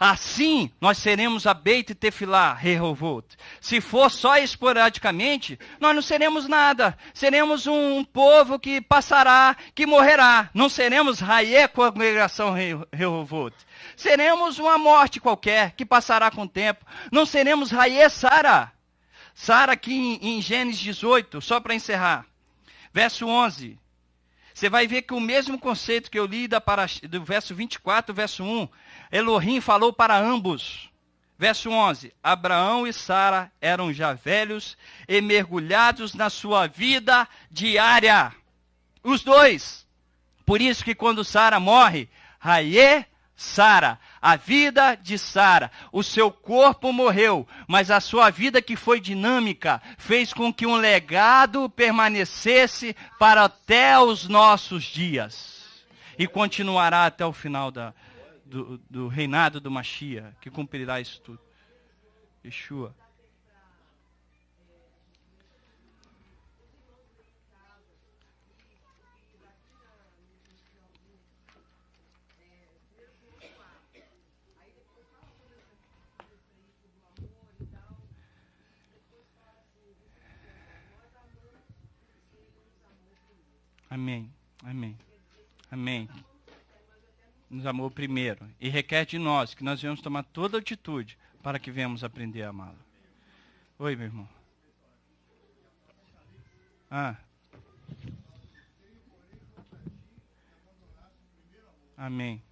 S1: Assim, nós seremos a Beit Tefilá, Rehovot. Se for só esporadicamente, nós não seremos nada. Seremos um povo que passará, que morrerá. Não seremos Haye, congregação Rehovot. Seremos uma morte qualquer, que passará com o tempo. Não seremos Haye Sara. Sara aqui em Gênesis 18, só para encerrar. Verso 11. Você vai ver que o mesmo conceito que eu li do verso 24, verso 1, Elohim falou para ambos. Verso 11, Abraão e Sara eram já velhos e mergulhados na sua vida diária. Os dois. Por isso que quando Sara morre, Haye Sara, a vida de Sara, o seu corpo morreu, mas a sua vida que foi dinâmica, fez com que um legado permanecesse para até os nossos dias. E continuará até o final do reinado do Mashiach, que cumprirá isso tudo. Yeshua. Amém, amém, amém. Nos amou primeiro e requer de nós que nós venhamos tomar toda atitude para que venhamos aprender a amá-lo. Oi, meu irmão. Amém.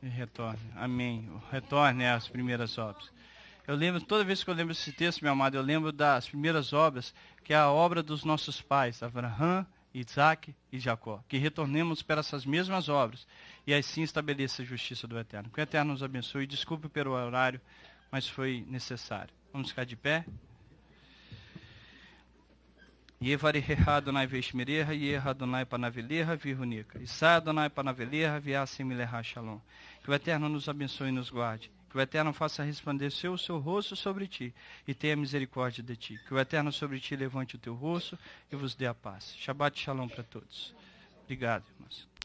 S1: E retorne. Amém. Retorne às primeiras obras. Eu lembro, toda vez que eu lembro desse texto, meu amado, eu lembro das primeiras obras, que é a obra dos nossos pais, Abraão, Isaac e Jacó. Que retornemos para essas mesmas obras e assim estabeleça a justiça do Eterno. Que o Eterno nos abençoe. Desculpe pelo horário, mas foi necessário. Vamos ficar de pé? Yevareha Adonai Veshmereha, Yeha Adonai Panaveleha, Virunica. Isai Adonai Panaveleha, Viasimileha Shalom. Que o Eterno nos abençoe e nos guarde. Que o Eterno faça resplandecer o seu rosto sobre ti e tenha misericórdia de ti. Que o Eterno sobre ti levante o teu rosto e vos dê a paz. Shabbat Shalom para todos. Obrigado, irmãos.